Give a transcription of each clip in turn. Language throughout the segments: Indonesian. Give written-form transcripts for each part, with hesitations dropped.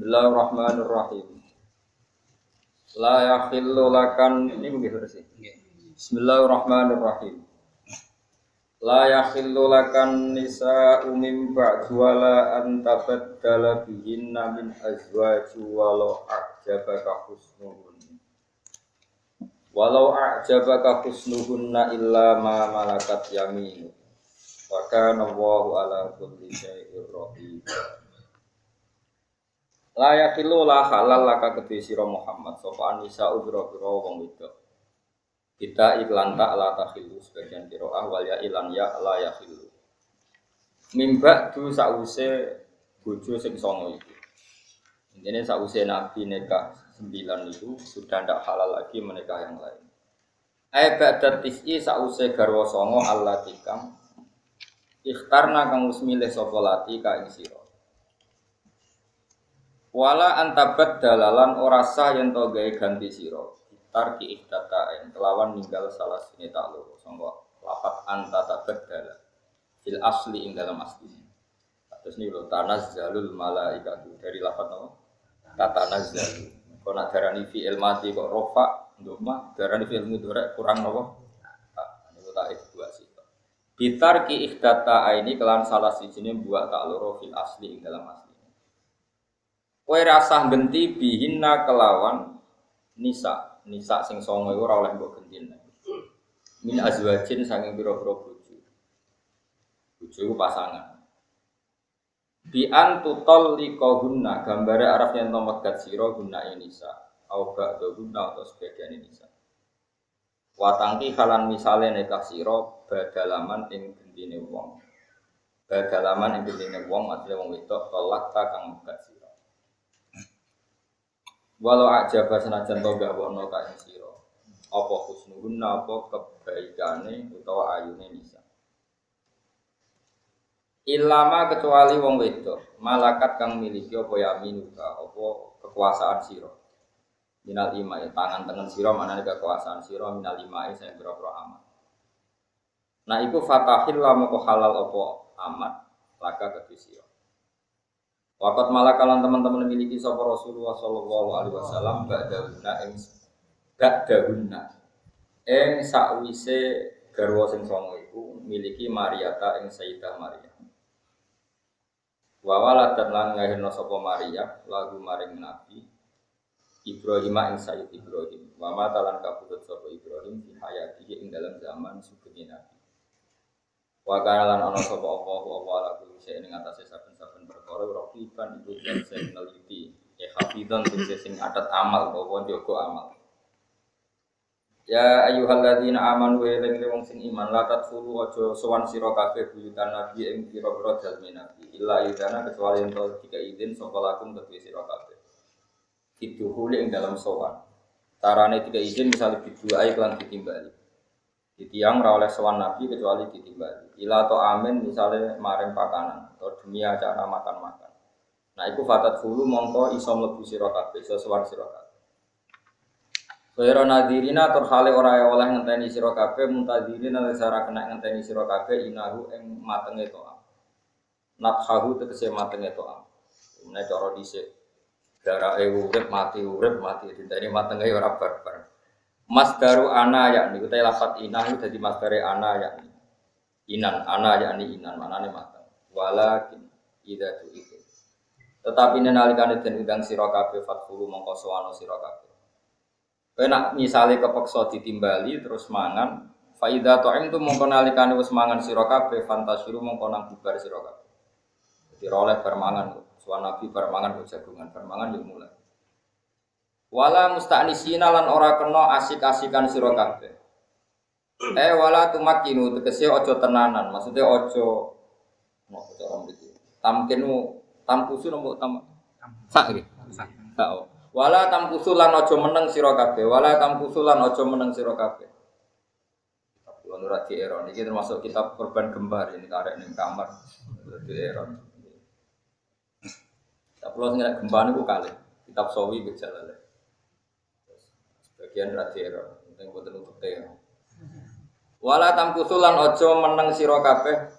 Bismillahirrahmanirrahim. La yakhillu lakan ini begitu sih. Bismillahirrahmanirrahim. La yakhillu lakan nisa'u min ba'du wala an tabaddala bihinna min azwaji walau a'jabaka husnuhunna illa ma malakat yaminu. Wa kana Allahu ala kulli syai'in rahim. La yakhillu la halal laka kedhe sira Muhammad sapa anisa ubra-ubra wong wedok. Kita iklan tak la takhillu sebagian qiraah wal ya ilan ya la yakhillu. Mimba du sause bojo sing songo iki. Intine sause Nabi nikah 9 itu sudah ndak halal lagi menikah yang lain. Ai ba'da tis'i sause garwa songo allati kang ikhtarna kang wis milih sapa lati ka ing sira. Wala antabat dalalan ora sah yen to gawe ganti sira. Tarki ikhtatain kelawan ninggal salah sini tak loro sangka lafat antatabat dalal fil asli ing dalam asli. Terus niku tanazzalul malaikatu dari lafat apa? Tatanazzalu. Kok nak darani fi ilmati kok rofa ndoma darani fi ilmu dorek kurang napa? Niku tak dua sih. Bitarki ikhtatain kelan salah sijine buat tak loro fil asli ing dalam asli. Kowe rasah genti bihinna kelawan nisa sing songo iku ora oleh mbok gentine. Min azwajin saking pira-pira bojo. Bojo iku pasangan. Bi antutol liqahunna gambare arep yen to megat sira guna nisa. Au ba'da guna atau sebagian nisa. Watangki halan misale nekah sira badalaman ing gentine wong. Badalaman ing gentine wong maksudé wong wedok tolak ta kang megat sira. Walau ajaba senajan to gak wono kae sira. Apa husnuhunna apa kebaikane utawa ayune nisa. Ilama kecuali wong wedok, malakat kang miliki apa yaminuka, apa kekuasaan sira. Minal imai tangan tengen sira manane kekuasaan sira minal imai sing pira-pira amat. Nah iku fatahil lamu halal apa amat laka kedhi sira. Waqat malakalan teman-teman memiliki sapa Rasulullah sallallahu alaihi wasallam ba'dahunna ing sakwise garwa sing songo iku miliki Maryata ing Sayyidah Maryam. Wa waladat lan ngahirna sapa Maryam lagu maring Nabi Ibrahim ing Sayyid Ibrahim. Wa matalan kabudut sapa Ibrahim fi hayatihi ing dalam zaman sugeng Nabi. Wa kana lan ana sapa apa ala kulli sing ing atase saben-saben perkara raqiban iku sing neliti hafizan sing adat amal utawa njogo amal. Ya ayyuhalladzina amanu wa wong sing iman la tadkhulu aja sowan sira kabeh buyutan nabi ing pira-pira dalem nabi illa idana kecuali ento tiga izin sapa lakum kedue sira kabeh. Diduhuli ing dalam sowan. Carane tiga izin misalnya biduai lan ditimbali. Ditiang ora oleh sowan nabi kecuali ditimbali. Ila to amin misalnya maring pakanan atau demi acara makan-makan. Nah iku fatat hulu mongko iso mlebu sira kabeh, iso sowan sira kabeh. Kaya nadirina tur hale ora oleh ngenteni sira kabeh muntadirin lan sara kena ngenteni sira kabeh inahu ing matenge toa. Nafhahu tegese matenge toa. Menawa cara dhisik darake urip mati dinteni matenge ora barbar. Masdaru ana yakni utai lafat inah itu dadi masdare ana yakni inan ana yakni inan manane mateng walakin idza itu tetapi nalikane den undang sira kabeh fathulu mongko sowana sira kabeh kowe nak misale kepeksa ditimbali terus mangan fa idza ta'imtu mongko nalikane wis mangan sira kabeh fantasiru mongko nang bubar sira kabeh dadi oleh permangan sowan nabi permangan kok jagungan permangan yo mulai. Wala musta'nisina lan ora kena asik-asikan sira kabeh. Wala tumakinu tegese aja tenanan, maksudnya aja nopo cara mriki. Tamkinu tamkusu nopo tam sak iki. Sak. Wala tamkusu lan aja meneng sira kabeh, wala tamkusu lan aja meneng sira kabeh. Kulo ora dieron iki termasuk kitab korban gembar ini karek ning kamar dieron. Tapi kulo sing gembar niku kalih kitab sawi gejalale. Bagian radhiyah, penting boten nutup teh. Wala tamkusulan aja meneng sira kabeh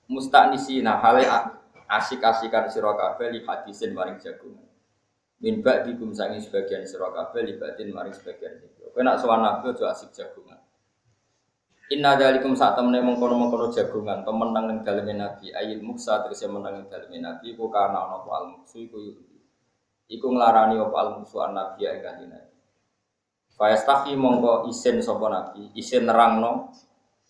musta'nisina hale asik-asikan sira kabeh li hadisin maring jagungan. Min ba'dikum sangi sebagian sira kabeh libatin maring sebagian iki. Kowe nak sowan nabi aja asik jagungan. Inna dzalikum sak temene mengkono-mengkono jagungan temenang ning daleme nabi ayil muksa tegese menang ning daleme nabi ku kana ana apa al muksu iku nglarani apa al muksu an nabi ing kanjeng nabi. Fa yastahi mongko isin sapa nabi, isin nerangno,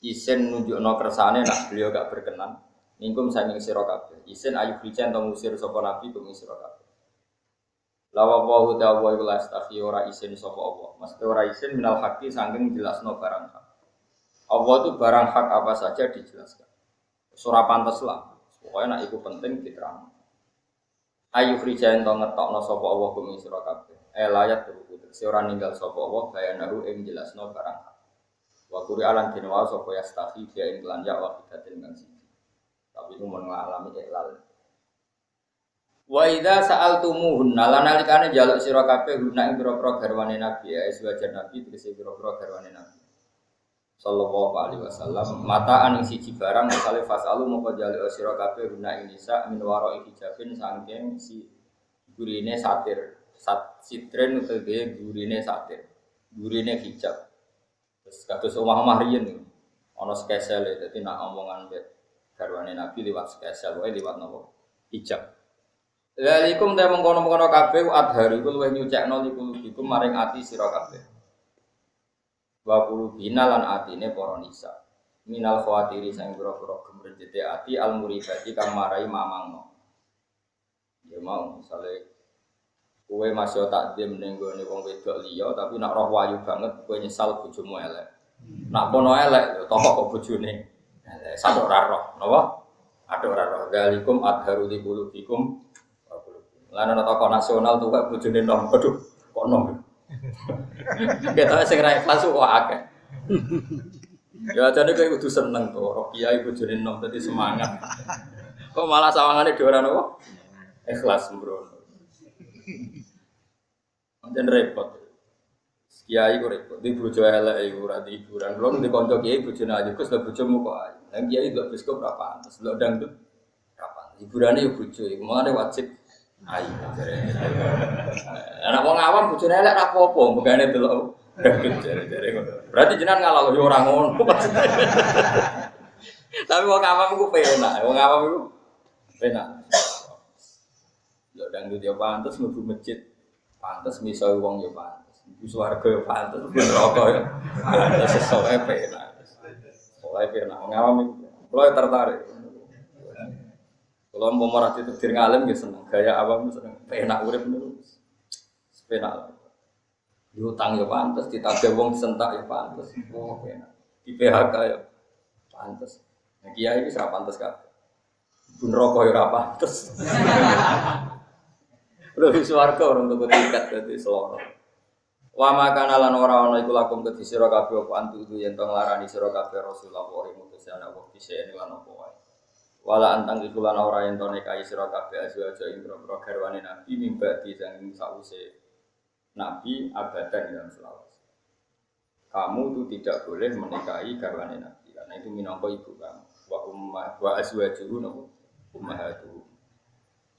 isin nunjukno kersane nak beliau gak berkenan. Mingkum saking sira kabeh. Isin ayu bicen to ngusir sapa nabi kum sira kabeh. Lawa wa ta'ala wa yastahi ora isin sapa Allah. Mesti ora isin minal haqi saking jelasno barang hak. Allah itu barang hak apa saja dijelaskan. Surah pantes lah. Pokoknya nak iku penting diterang. Ayu rijaen to ngetokno sapa Allah kum sira kabeh. Layat teruku. Ora ninggal sapa Allah bayanahu ing jelasno barang hak. Wa Qur'an dinwa sapa yastahi dia ing lan ya wa bidatin kang siji. Tapi itu mengalami iklal. Wa idza sa'altumuhunna lan nalikane njaluk sira kabeh guna ing pira-pira garwane Nabi ya sewajan Nabi tegese pira-pira garwane Nabi sallallahu alaihi wasallam mataan ing siji barang misale fasalu moko njaluk sira kabeh guna ing nisa min waro hijabin saking si gurine satir sitren utawa gurine satir gurine hijab terus kados omah-omah riyen ana skesel dadi nak omongan garwane Nabi liwat skesel wae liwat napa hijab. Lalikum ta mengkono-mengkono kabeh adhar iku luwih nyucekno likum maring ati sira kabeh. Wa qulubina lan atine para nisa. Minal khawatiri sing pira-pira gemrejete ati al muribati kang marai mamangno. Ya mau misale kowe masih takdim ning gone wong wedok liya tapi nak roh wayu banget kowe nyesal bojomu elek. Nak kono elek yo tokok kok bojone. Elek sadok ora roh, napa? Adok ora roh. Lalikum adharu likum lan ana tokoh nasional tuh kok bojone nom. Aduh, kok nom. Kita sing ra ikhlas kok akeh. Ya jane kowe kudu seneng to, roh kiai bojone nom dadi semangat. Kok malah sawangane dhewe ora nopo? Ikhlas mbrono. Anjen repot. Kiai kok repot, di bojo elek iku ora di hiburan. Kulo di kanca kiai bojone ayu, Gus lho bojomu kok ayu. Lah kiai lho biskop ora pantes, lho dangdut ora pantes. Hiburane yo bojo iku, mane wajib ayo jare. Ana wong awam bojone elek ra apa-apa, mbegane delok jare-jare ngono. Berarti jenengan ngalah yo ora ngono. Tapi wong awam iku penak, wong awam iku penak. Yo dangdut yo pantes mlebu masjid, pantes miso wong yo pantes. Ibu swarga yo pantes, neraka yo. Pantes sesuai penak. Pokoke penak wong awam iku. Kulo tertarik. Kalau mau marah itu dir ngalim ya seneng, gaya awam seneng, penak urip niku. Penak. Diutang ya pantes, ditagih wong disentak ya pantes. Oh penak. Di PHK ya pantes. Nah kiai iki ora pantes kabeh. Bun rokok ya ora pantes. Lho swarga orang tuku tiket dadi seloro. Wa makana lan ora ana iku lakum kedhi sira kabeh apa antu yen to nglarani sira kabeh Rasulullah mutus ana wong disene lan apa wae. Wala antang iku lan ora yen to nikahi sira kabeh aja ing pro garwane Nabi mimbati sing sause Nabi abadan dalam selawase. Kamu itu tidak boleh menikahi garwane Nabi karena itu minangka ibu kamu. Wa azwajuhu ummahatuhum.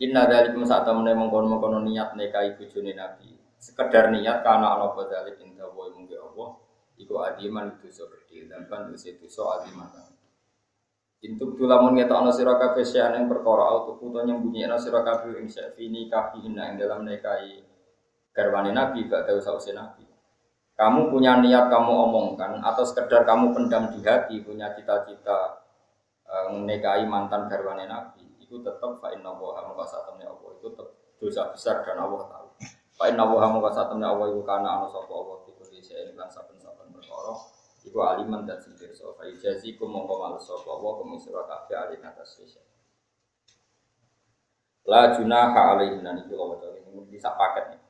Inna dzalikum sa'tamne mengkon-mengkon niat nikahi bojone Nabi. Sekedar niat karena ana badalik inda wa mungge Allah iku adiman dosa gedhe dan ban dosa adiman. Intuk tulamun ngetokno sira kabeh sing perkara auto puto nyembunyikan sira kabeh ing safini kafihinna ing dalam nikahi garwane Nabi badhe sause Nabi. Kamu punya niat kamu omongkan atau sekedar kamu pendam di hati punya cita-cita menikahi mantan garwane Nabi itu tetap fa inna wa maqasatamnya Allah itu tetap dosa besar dan Allah tahu. Fa inna wa maqasatamnya Allah itu kana ana sapa Allah iku dise lan saben-saben perkara iku aliman dan singkir sofa ijazikum mongko males sapa wa komisira kabeh alin atas sisa. La junaha alaihinna iki lho ini bisa paket nih.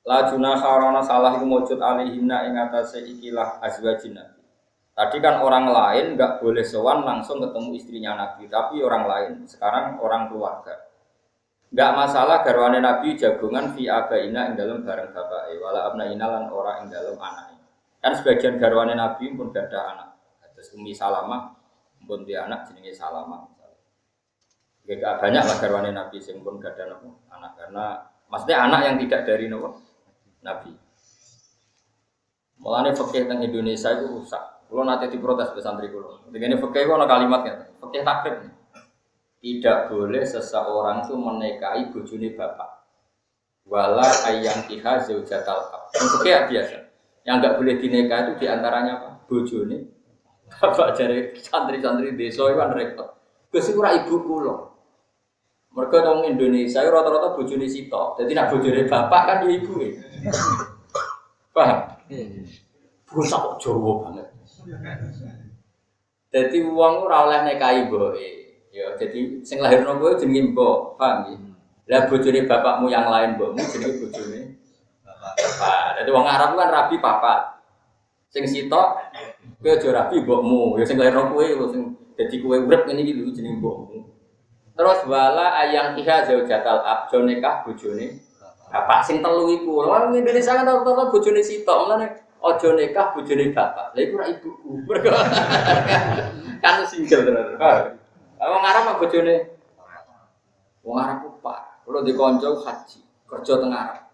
La junaha rana salah iku mujud alaihinna ing atase ikilah azwajin Nabi. Tadi kan orang lain enggak boleh sowan langsung ketemu istrinya Nabi, tapi orang lain. Sekarang orang keluarga. Enggak masalah garwane Nabi jagongan fi abaina ing dalem bareng bapake wala abnaina lan ora ing dalem anake. Kan sebagian garwane Nabi pun gak ada anak. Terus Umi Salamah pun dia anak jenenge Salamah. Gak banyak lah garwane Nabi sing pun gak ada anak karena Maksudnya anak yang tidak dari Nabi. Mulane fikih teng Indonesia itu rusak. Kulo nate diprotes ke santri kulo. Dene fikih ku ana kalimatnya. Fikih takrib. Tidak boleh seseorang itu menikahi bojone bapak. Wala ayang kiha zaujatal ab. Fikih biasa. Yang enggak boleh dinikah itu diantaranya apa? Bojone bapak jare santri-santri desa itu kan repot. Gus ora ibu kulo. Mergo tong Indonesia rata-rata bojone sitok. Dadi nek bojone bapak kan ya ibuke. Paham? Bocah kok Jawa banget. Dadi wong ora oleh nikahi mboke. Ya jadi sing lahirno kowe jenenge mbok, paham nggih? Lah bojone bapakmu yang lain mbokmu jenenge bojone bapak. Dadi wong Arab kan rabi papat. Sing sitok kowe aja rabi mbokmu. Ya sing lahirno kowe sing dadi kowe urip ngene iki lho jenenge mbokmu. Terus wala ayang iha zaujatal abjo nikah bojone bapak sing telu iku. Wong Indonesia kan rata-rata bojone sitok, mulane aja nikah bojone bapak. Lah iku ora ibuku. Kan single tenan. Wong Arab mah bojone wong Arab ku Pak. Kulo di kanca haji, kerja teng Arab.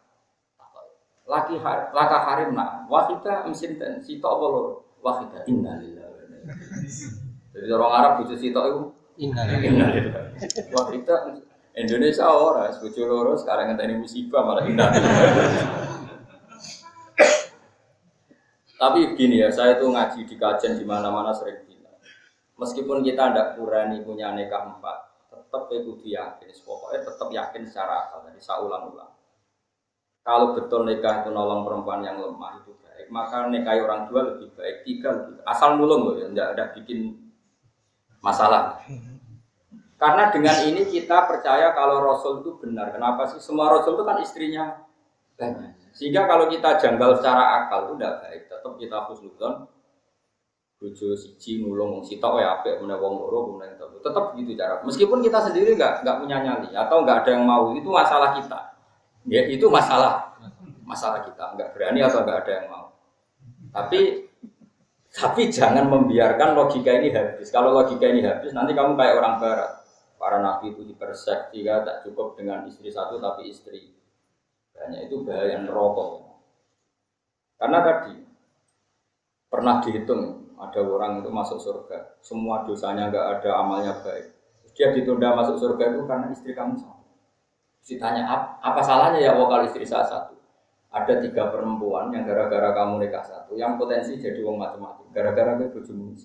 Laka harimna, wahida mesin ten sitok apa lho? Wahida innalillahi. Jadi orang Arab bojo sitok iku innalillahi. Wahida Indonesia ora, bojo loro sekarang ngenteni musibah malah innalillahi. Tapi begini ya, saya tuh ngaji di kajian di mana-mana sering bilang, meskipun kita tidak kurani punya nikah 4, tetap kudu yakin, pokoknya tetap yakin secara akal. Jadi saya ulang-ulang. Kalau betul nikah itu nolong perempuan yang lemah itu baik, maka nikahi orang 2 lebih baik, 3 lebih baik. Asal nulung loh ya, tidak ada bikin masalah. Karena dengan ini kita percaya kalau Rasul itu benar. Kenapa sih? Semua Rasul itu kan istrinya banyak. Sehingga kalau kita janggal secara akal itu tidak baik. Tetap kita husnudzon bojo siji nulung wong sitok ya apik menawa wong loro kemudian tetap begitu cara. Meskipun kita sendiri enggak punya nyali atau enggak ada yang mau, itu masalah kita. Ya itu masalah kita, enggak berani atau enggak ada yang mau. Tapi jangan membiarkan logika ini habis. Kalau logika ini habis nanti kamu kayak orang barat. Para nabi itu dipersepsi tak cukup dengan istri satu tapi istri banyak, itu bahaya neraka. Karena tadi pernah dihitung ada orang itu masuk surga, semua dosanya enggak ada, amalnya baik. Dia ditunda masuk surga itu karena istri kamu sama. Ditanya apa salahnya ya kalau istri saya satu? Ada 3 perempuan yang gara-gara kamu nikah satu, yang potensi jadi wong macam-macam. Gara-gara gue bojomu.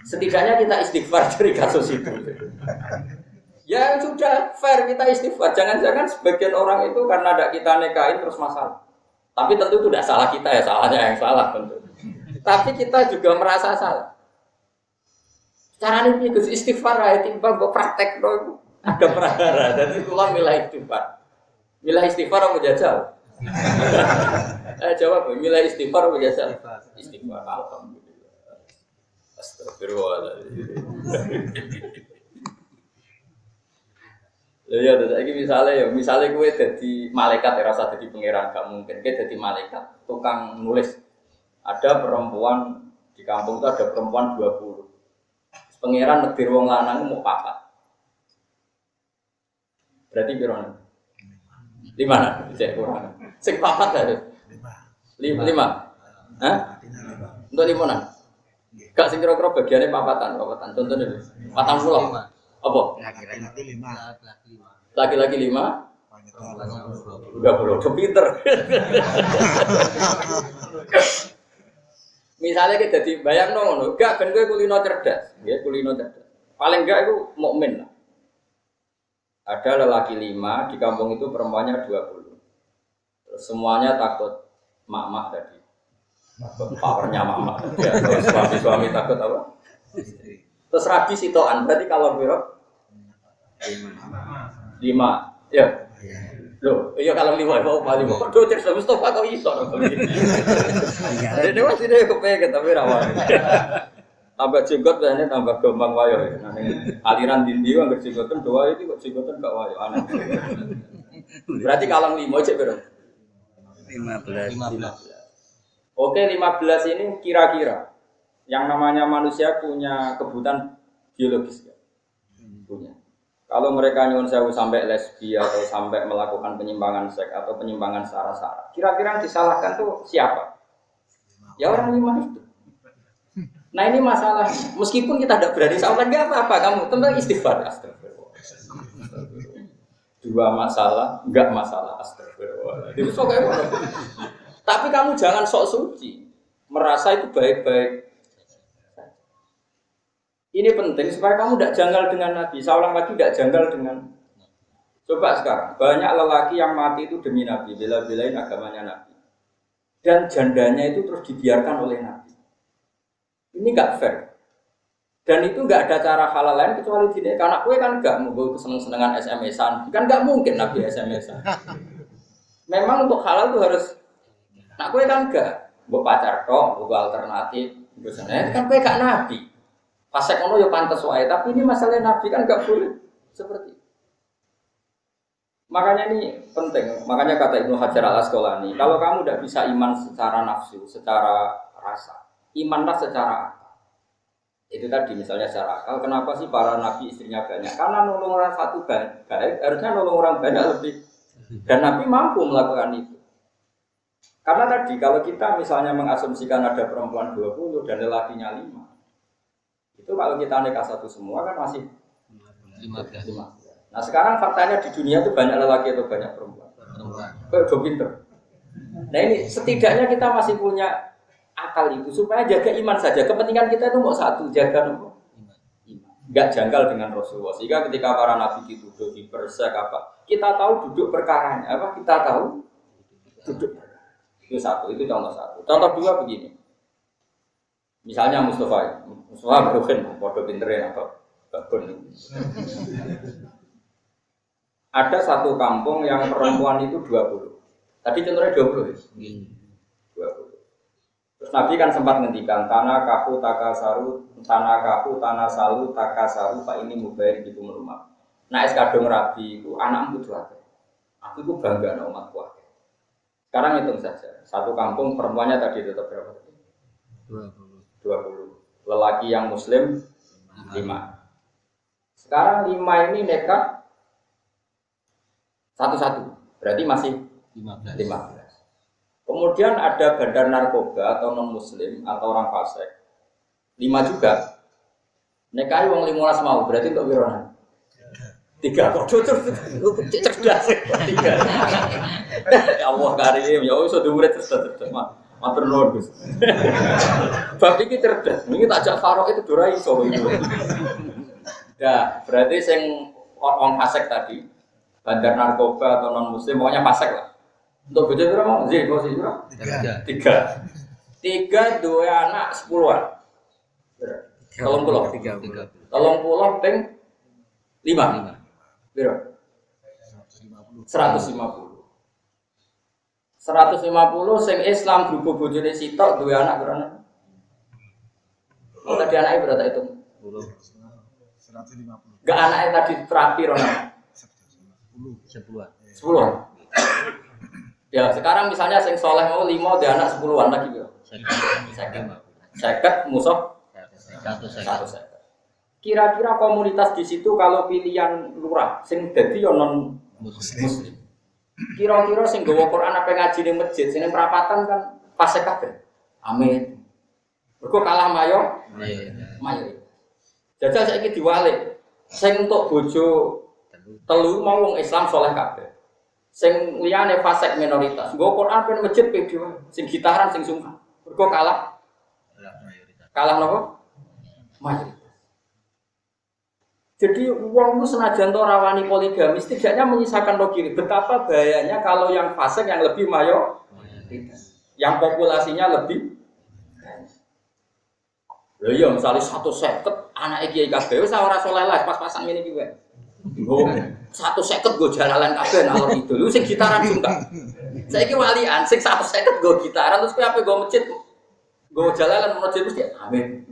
Setidaknya kita istighfar dari kasus itu. Ya sudah fair kita istighfar. Jangan-jangan sebagian orang itu karena ada kita nikahin terus masalah. Tapi tentu itu tidak salah kita ya, salahnya yang salah tentu. Tapi kita juga merasa salah. Caranya ini istighfar ya, timbang gue praktek dong. Ada perahara, dan itulah milah istighfar. Milah istighfar apa jajal? Jawab, milah istighfar apa jajal? Istighfar, alhamdulillah. Astagfirullahaladzim. Ya, lagi misalnya gue jadi malaikat ya, rasa jadi pangeran gak mungkin. Gue jadi malaikat, tukang nulis. Ada perempuan di kampung itu ada perempuan 20. Pangeran negeri wong lanang mau 4. Berarti berapa? 5. Cek kurang. Sing 4 ada. 5. Hah? Untuk 5. Gak sing kira-kira bagiannya papatan. Contohnya 40. Apa? Laki-laki 5. Udah pinter. Misalnya kita jadi bayang ngono, gak ben kowe kulino cerdas, ya kulino cerdas. Paling enggak itu mukmin lah. Ada lelaki 5 di kampung itu perempuannya 20. Terus semuanya takut mak-mak tadi. Takut powernya mak-mak. Ya, suami takut apa? Terus rabi sitoan, berarti kalau berapa? 5. Ya. Loh, iya kalau 5 mau paling kok docer Mustafa kok iso to. Dene masih dhewe kepengin tapi ra wae. Tambah jenggot biasanya tambah gampang wayo. Nah, aliran dindi anggere jenggoten doa iki kok jenggoten gak wayo aneh. Berarti kalau 5 cek berapa? 15. Oke, 15 ini kira-kira yang namanya manusia punya kebutuhan biologis ya? Punya. Kalau mereka nyuwun sewu sampai lesbi atau sampai melakukan penyimpangan seks atau penyimpangan sara-sara, kira-kira yang disalahkan tuh siapa? Ya orang lima itu. Nah ini masalah. Meskipun kita tidak berani salahkan, nggak apa-apa. Kamu tentang istighfar. Astagfirullah. Dua masalah, nggak masalah. Astagfirullah. Itu sok kayak mana? Tapi kamu jangan sok suci, merasa itu baik-baik. Ini penting supaya kamu tidak janggal dengan Nabi. Saya ulang lagi, tidak janggal dengan. Coba sekarang, banyak lelaki yang mati itu demi Nabi, bela-belain agamanya Nabi. Dan jandanya itu terus dibiarkan oleh Nabi. Ini nggak fair. Dan itu nggak ada cara halal lain kecuali gini. Karena gue kan nggak mau seneng-senengan SMS-an. Kan nggak mungkin Nabi SMS-an. Memang untuk halal itu harus. Nah gue kan nggak. Gue pacar kok, gue alternatif. Biasanya kan gue gak Nabi. Pasek ono ya pantas wae, tapi ini masalah Nabi kan enggak boleh seperti itu. Makanya ini penting, makanya kata Ibnu Hajar Al-Asqalani, kalau kamu tidak bisa iman secara nafsu, secara rasa, imanlah secara akal. Itu tadi misalnya secara akal, kenapa sih para nabi istrinya banyak? Karena nolong orang satu baik, harusnya nolong orang banyak lebih. Dan Nabi mampu melakukan itu. Karena tadi kalau kita misalnya mengasumsikan ada perempuan 20 dan lelakinya 5, itu kalau kita nikah satu semua kan masih 15. Nah sekarang faktanya di dunia itu banyak lelaki atau banyak perempuan. Udah pinter. Nah ini setidaknya kita masih punya akal itu supaya jaga iman saja. Kepentingan kita itu mau satu, jaga iman. Enggak janggal dengan Rasulullah. Sehingga ketika para nabi dituduh di persek apa, kita tahu duduk perkaranya apa, kita tahu duduk. Itu satu, itu contoh satu. Contoh dua begini. Misalnya Mustafa berukin, bodoh pinterin atau babon. Ada satu kampung yang perempuan itu 20. Tadi contohnya 20 ya? 20. Terus Nabi kan sempat ngendikan tanah kaku tanah salu takasaru pak ini mubair gitu merumah. Nah es kadung Rabi itu anakmu itu ada. Aku itu bangga sama umatku. Sekarang hitung saja. Satu kampung perempuannya tadi tetap berapa? 20. Lelaki yang muslim 5. Sekarang 5 ini nekat satu-satu. Berarti masih 15. Kemudian ada bandar narkoba atau non muslim atau orang fasik 5 juga. Nekai wong 15 mau berarti untuk wirona 3 kok cerdas 3. Ya Allah karim ya iso dhuwure cerdas. Matur nuwun Gus. Bab iki cerdas. Niki takjak Farok itu ora iso itu. Nah, berarti sing wong fasik tadi, bandar narkoba atau non muslim pokoknya fasik lah. Untuk bojo pira mau? Zin, kok sih pira? 3 dua anak 10-an. 30 ping 5. Pira? 150 sing Islam grup bojone sitok duwe anak berapa? Oh tadi anaknya berapa itu? 150. Enggak anaknya tadi terakhir orang. 10-an. Ya sekarang misalnya sing soleh mau 5 dia anak 10-an lagi berapa? 50 musuh 100. Kira-kira komunitas di situ kalau pilihan lurah sing dadi yo non muslim. Kira-kira sing nggawa Quran apa ngaji ning masjid, sing perapatan kan fasik kabeh. Amin. Mergo kalah mayo. Mayo. Jajal saiki diwalik. Sing entuk bojo telu mau wong Islam saleh kabeh. Sing liyane fasik minoritas. Nggawa Quran pen masjid pe dhewe. Sing gitaran sing sungkan. Mergo kalah. Kalah napa? Mayo. Jadi uang itu senajan to rawani poligami, setidaknya menyisakan logika. Betapa bahayanya kalau yang fasik yang lebih mayoritas, yang populasinya lebih. Lha iya misalnya 150 anak Kiai kabeh wis ora saleh lah pas-pasan ngene iki wae. Nggo 150 go jalalan kabeh nalor itu. Lu sing gitaran juga. Saiki walian sing 150 go gitaran terus kowe ape go masjid. Go jalalan masjid mesti amin.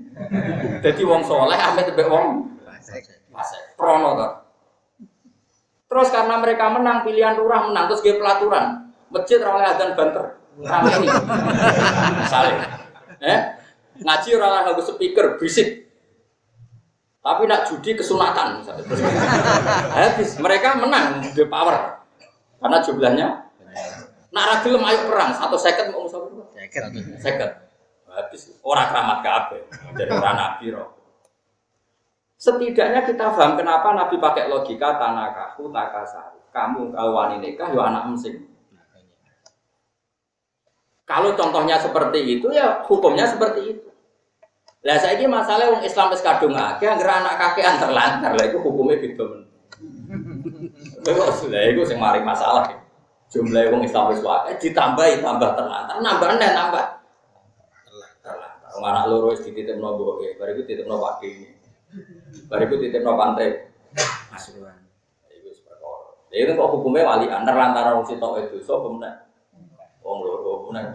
Dadi wong saleh ame tebek wong prono to. Terus karena mereka menang pilihan lurah menang terus ge pelaturan. Masjid ora oleh adzan banter. Rame iki. Misale. Ngaji ora oleh nganggo speaker bisik. Tapi nak judi kesunatan misalnya. Habis mereka menang the power. Karena jumlahnya nak ra gelem ayo perang 1 second mau musuh. Second. Habis orang keramat kabeh. Jadi orang nabi roh. Setidaknya kita paham kenapa Nabi pakai logika tanakahu takasari. Kamu kalau wani nikah yo anak mesing. Kalau contohnya seperti itu ya hukumnya seperti itu. Lah saiki masalah wong Islam wis kadung akeh anggere anak kakean terlantar. Lah iku hukumnya beda men. Lha iku sing mari masalah. Jumlah wong Islam wis akeh ditambahi tambah terlantar, nambah nambah. Terlantar. Wong anak loro wis dititipno mboke, bar iku dititipno Pak Ki. Bar iku dititipno pantai. Asuhan. Iku wis perkara. Lha itu kok hukumnya walian terlantar wong sitok itu sapa meneh? Wong loro meneh.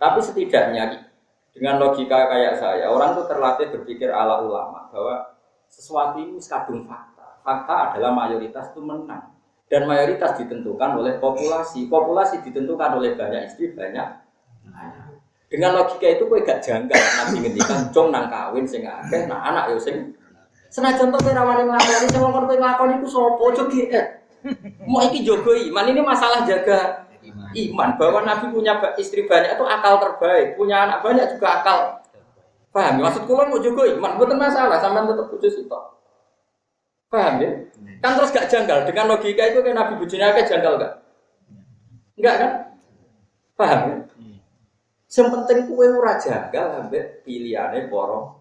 Tapi setidaknya dengan logika kayak saya, orang itu terlatih berpikir ala ulama bahwa sesuatu ini kadung fakta. Fakta adalah mayoritas itu menang. Dan mayoritas ditentukan oleh populasi. Populasi ditentukan oleh banyak istri, banyak anak. Dengan logika itu kowe gak janggal nanti ngendikan jong nang kawin sing akeh, nah anak yo sing senajan to ora wani nglakoni sing wong kowe nglakoni iku sapa aja giat. Mau iki jogo iman, ini masalah jaga iman bahwa Nabi punya istri banyak itu akal terbaik, punya anak banyak juga akal. Paham? Maksud kula mau jogo iman, mboten masalah, sampean tetep bojo sitok. Paham ya? Kan terus gak janggal dengan logika itu kan Nabi bojone akeh janggal gak? Enggak kan? Paham ya? Yang penting kowe ora janggal ambek pilihane para.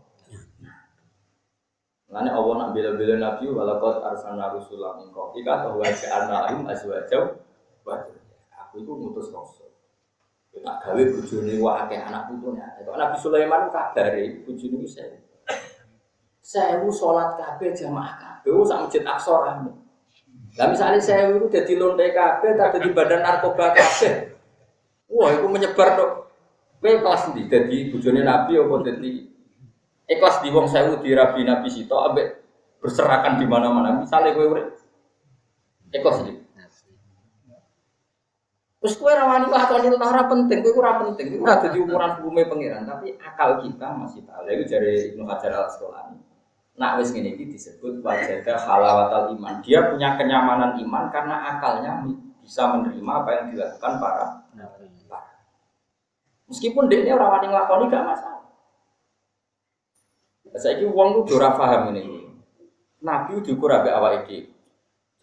Lane Allah nak bela-bela Nabi walaqad arsalna rusulan min qablika wa ja'alna lahum azwajan wa aku itu ngutus rasul. Tak gawe bojone wae akeh anak putune. Kok Nabi Sulaiman kabare bojone wis sewu salat kabeh jamaah kabeh sak masjid Aqsa rame. Lah misale sewu itu dadi lonte kabeh tak dadi badan narkoba kabeh. Wah, itu menyebar tok. Kowe kelas ndi dadi bojone Nabi apa dadi ikhlas di wong sewu di rabi Nabi sito ambek berserakan di mana-mana. Misale kowe urip ikhlas iki. Terus kowe ora wani lakoni ora penting, kowe ora penting. Iku ora dadi ukuran hukume pangeran, tapi akal kita masih tahu. Iku jare Ibnu Hajar Al-Asqalani. Nak wis ngene iki disebut wajada halawatal iman. Dia punya kenyamanan iman karena akalnya bisa menerima apa yang dilakukan para nabi. Meskipun dia ora wani nglakoni gak masalah. Saiki wong kudu ora paham ini. Nabi diukur ambek awake dhewe.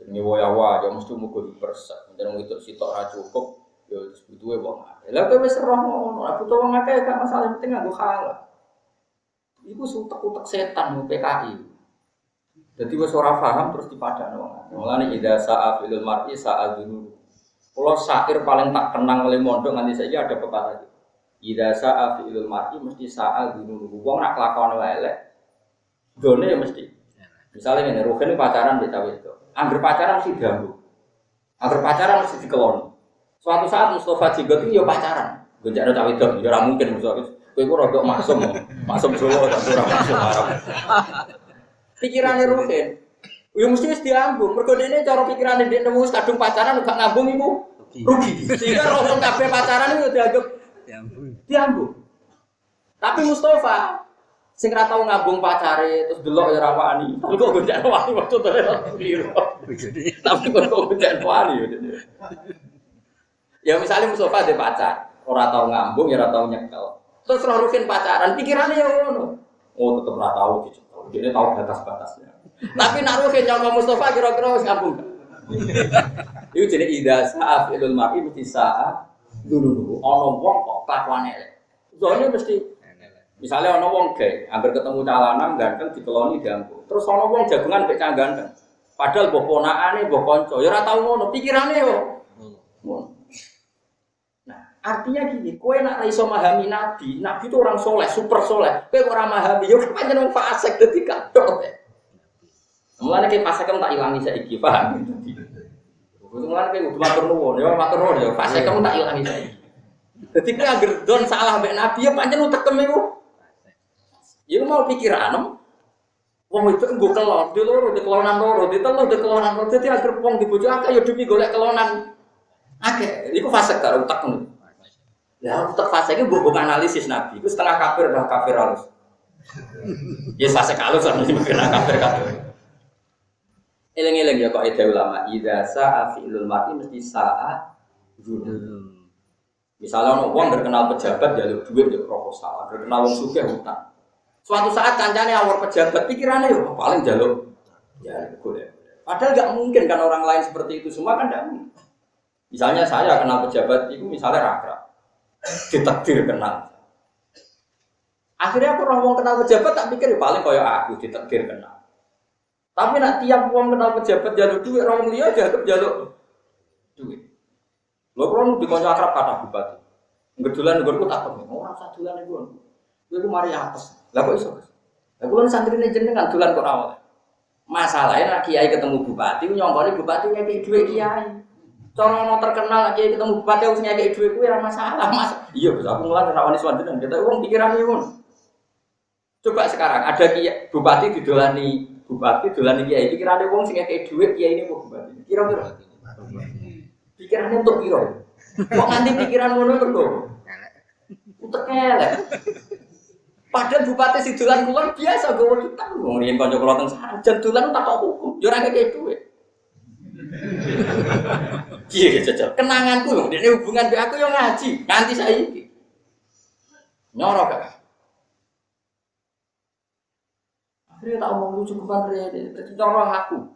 Jenenge wayawa ya mesti mugo dipersek. Nek itu sitok ora cukup ya terus butuhe wong akeh. Lah kowe wis roh ngono, ora butuh wong akeh gak masalah, penting nganggo halal. Iku sutek-utek setan PKI. Jadi wis ora paham terus dipadani wong. Mulane idza sa'a fil mar'i sa'a dzunub. Kalau syair paling tak kenang oleh mondok nganti saiki ada pepatah. Idza sa'a fil mar'i mesti sa'a dzunub. Wong nak lakone elek. Done ya mesti. Misalnya ngene, Rugen pacaran mbek cawe itu. Angger pacaran mesti diambu. Angger pacaran mesti dikelon. Suatu saat Mustafa Jenggot iki yo pacaran. Gonjakno cawe itu yo ora mungkin Mustafa. Kowe ku rodok maksum. Maksum Jawa tak ora maksum Arab. Pikirane Rugen. Yo mesti wis diambung. Mergo dene cara pikirane dhek nemu wis kadung pacaran gak ngambung iku rugi. Sehingga roh kabeh pacaran itu dianggap diambung. Tapi Mustafa sing ra tau ngambung pacare terus delok ya ra wani. Tapi kok gonjak wani waktu to keliru. Tapi kok gonjak wani yo. Ya misalnya Mustafa dhe pacar, ora tau ngambung ya ora tau nyekel. Terus roh Rukin pacaran, pikirannya ya ngono. Oh tetep ora tau dicekel. Dene tau batas-batasnya. Tapi nak Rukin nyawa Mustafa kira-kira wis ngambung. Iku jenenge idza sa'af ilal mar'i mesti sa'a dulu. Ana wong kok kelakuane elek. Zone mesti misalnya ana wong gay, hampir ketemu calanang ganteng dikeloni diambung. Terus ana wong jagongan mek cah ganteng. Padahal mbok ponakane, mbok kanca, ya ora tau ngono, pikirane yo ngono. Nah, artinya gini, kowe nek iso memahami nabi, nabi itu orang soleh, super soleh. Kowe ora memahami yo pancen wong fasik dadi kathok. Mulane ki fasik tak ilangi saiki, paham? Mulane kowe kudu matur nuwun, ya fasik tak ilangi saiki. Dadi kowe anggere don salah mbek nabi ya pancen utekem iku. Ya mau pikiran, wong itu nggo kelon, di loro, di kelonan loro, di telu, di kelonan loro. Dadi anggere wong di bojo akeh ya demi golek kelonan akeh. Iku fasik karo utek ngono. Ya utek fasik iki mbok analisis nabi. Iku setengah kafir dah kafir halus. Ya fase kalus sampe kena kafir kabeh. Eleng-eleng ya kok ide ulama, idza sa'a fi'lul mar'i mesti sa'a dzul. Misalnya ono wong terkenal pejabat jaluk duit ya proposal, terkenal wong sugih utang. Suatu saat kancane awor pejabat pikirannya yo paling jaluk ya golek. Padahal enggak mungkin kan orang lain seperti itu semua kan enggak mungkin. Misalnya saya kenal pejabat itu misalnya rakrab. Ditakdir kenal. Akhirnya aku orang kenal pejabat tak pikir paling kaya aku ditakdir kenal. Tapi nak tiap wong kenal pejabat jaluk duit, orang liya jaluk duit. Lho kalau dikonco akrab kata bupati. Ngedulan nggonku tak kok ora usah dulan iku. Iku mari apes. Lah kok iso? Lah kula santrine jenengan dulan kok ora. Masalahnya nak kiai ketemu bupati nyongkone bupati ngekeki duit kiai. Cara ono terkenal kiai ketemu bupati wis ngekeki duit kuwi ora masalah, Mas. Iya, Gus, aku mulai ora wani swanten kita wong pikirane ngono. Coba sekarang ada kiai bupati didolani bupati dolani kiai pikirane wong sing ngekeki dhuwit kiai ini kok bupati. Kira-kira pikirane untuk piro? Kok nganti pikiran ngono mergo. Utek elek. Padahal bupati sing dolan kulon biasa gowo utang. Wong yen kanca kula teng sajen dolan tak kok hukum, yo ora ngekeki dhuwit. Iya jajal. Kenanganku lho, dene hubungan mbek aku yo ngaji nganti saiki. Nyoro gak? Akhirnya tak omong lucu bukan rene, dadi cara aku.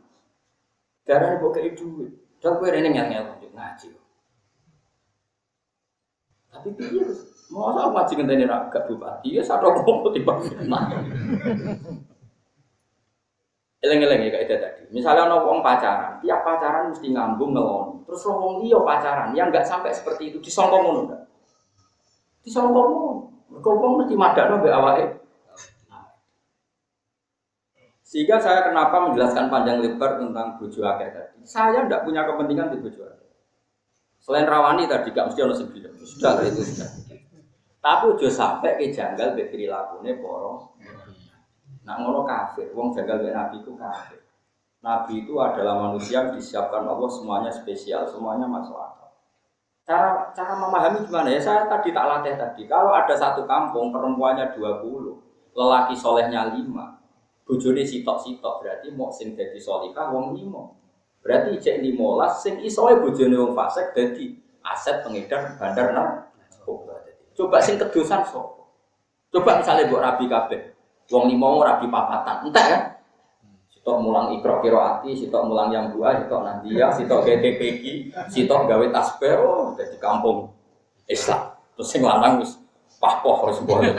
Darane kok kei dhuwit. Dal kowe rene ngel-ngel ngaji. Tapi piye Gus? Mosok ngaji ngenteni ra gak bupati ya sadok kok tiba. Eleng-eleng ya kaidah tadi. Misalnya ana wong pacaran, tiap pacaran mesti ngambung ngelon. Terus wong liya pacaran yang enggak sampai seperti itu disangka ngono enggak? Disangka ngono. Mergo wong mesti madakno mbek awake. Sehingga saya kenapa menjelaskan panjang lebar tentang bojo akeh tadi. Saya tidak punya kepentingan di bojo akeh. Selain rawani tadi gak mesti ono sing bilang. Sudah itu sudah. Tapi ojo sampai ke janggal mbek prilakune para. Nak ngono kafir, wong janggal mbek nabi itu kafir. Nabi itu adalah manusia yang disiapkan Allah semuanya spesial, semuanya masuk akal. Cara memahami gimana ya? Saya tadi tak latih tadi. Kalau ada satu kampung perempuannya 20, lelaki solehnya 5. Bojone sitok-sitok berarti mau sing dadi sholihah wong 5. Berarti cek 15 sing isoe bojone wong fasik dadi aset pengedar bandar narkoba. Coba sing kedosan sapa? Coba misalnya mbok rabi kabeh. Wong 5 rabi papatan. Entek kan? Sitok mulang Iqra qiraati, sitok mulang yang dua, sitok nandia, sitok GTPG, sitok gawe tasbih, oh dadi kampung Islam. Terus sing lanang wis pahpoh harus boleh.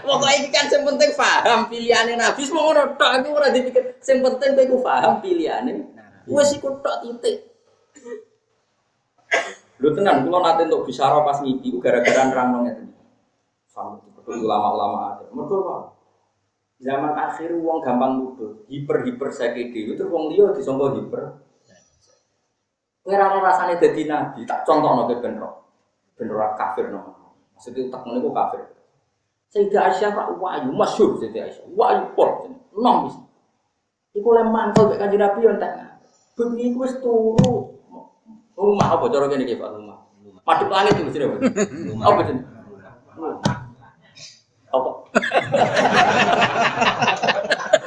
Pokoknya ini kan yang penting paham pilihannya Nabi. Semua orang tak aku ora dipikir. Yang penting aku paham pilihannya. Wes ikut tak titik. Lu tenan, kalau nanti untuk bicara pas ngipi, gara-gara nerang-nerangnya tadi. Sampai ulama-ulama ada. Mereka apa? Zaman akhir uang gampang nuduh, hiper sakit dewi itu uang dia disangka hiper. Ngerana rasanya jadi nabi, tak contoh nabi bener kafir no. Maksudnya tak menengok kafir. Sayyidah Aisyah rak wahyu masyhur Sayyidah Aisyah. Wahyu pol nom bisa. Iku le mantel mek Kanjeng Nabi yo entek. Bengi iku wis turu. Rumah apa cara kene iki Pak rumah. Madhep langit iki jenenge. Apa jenenge? Apa?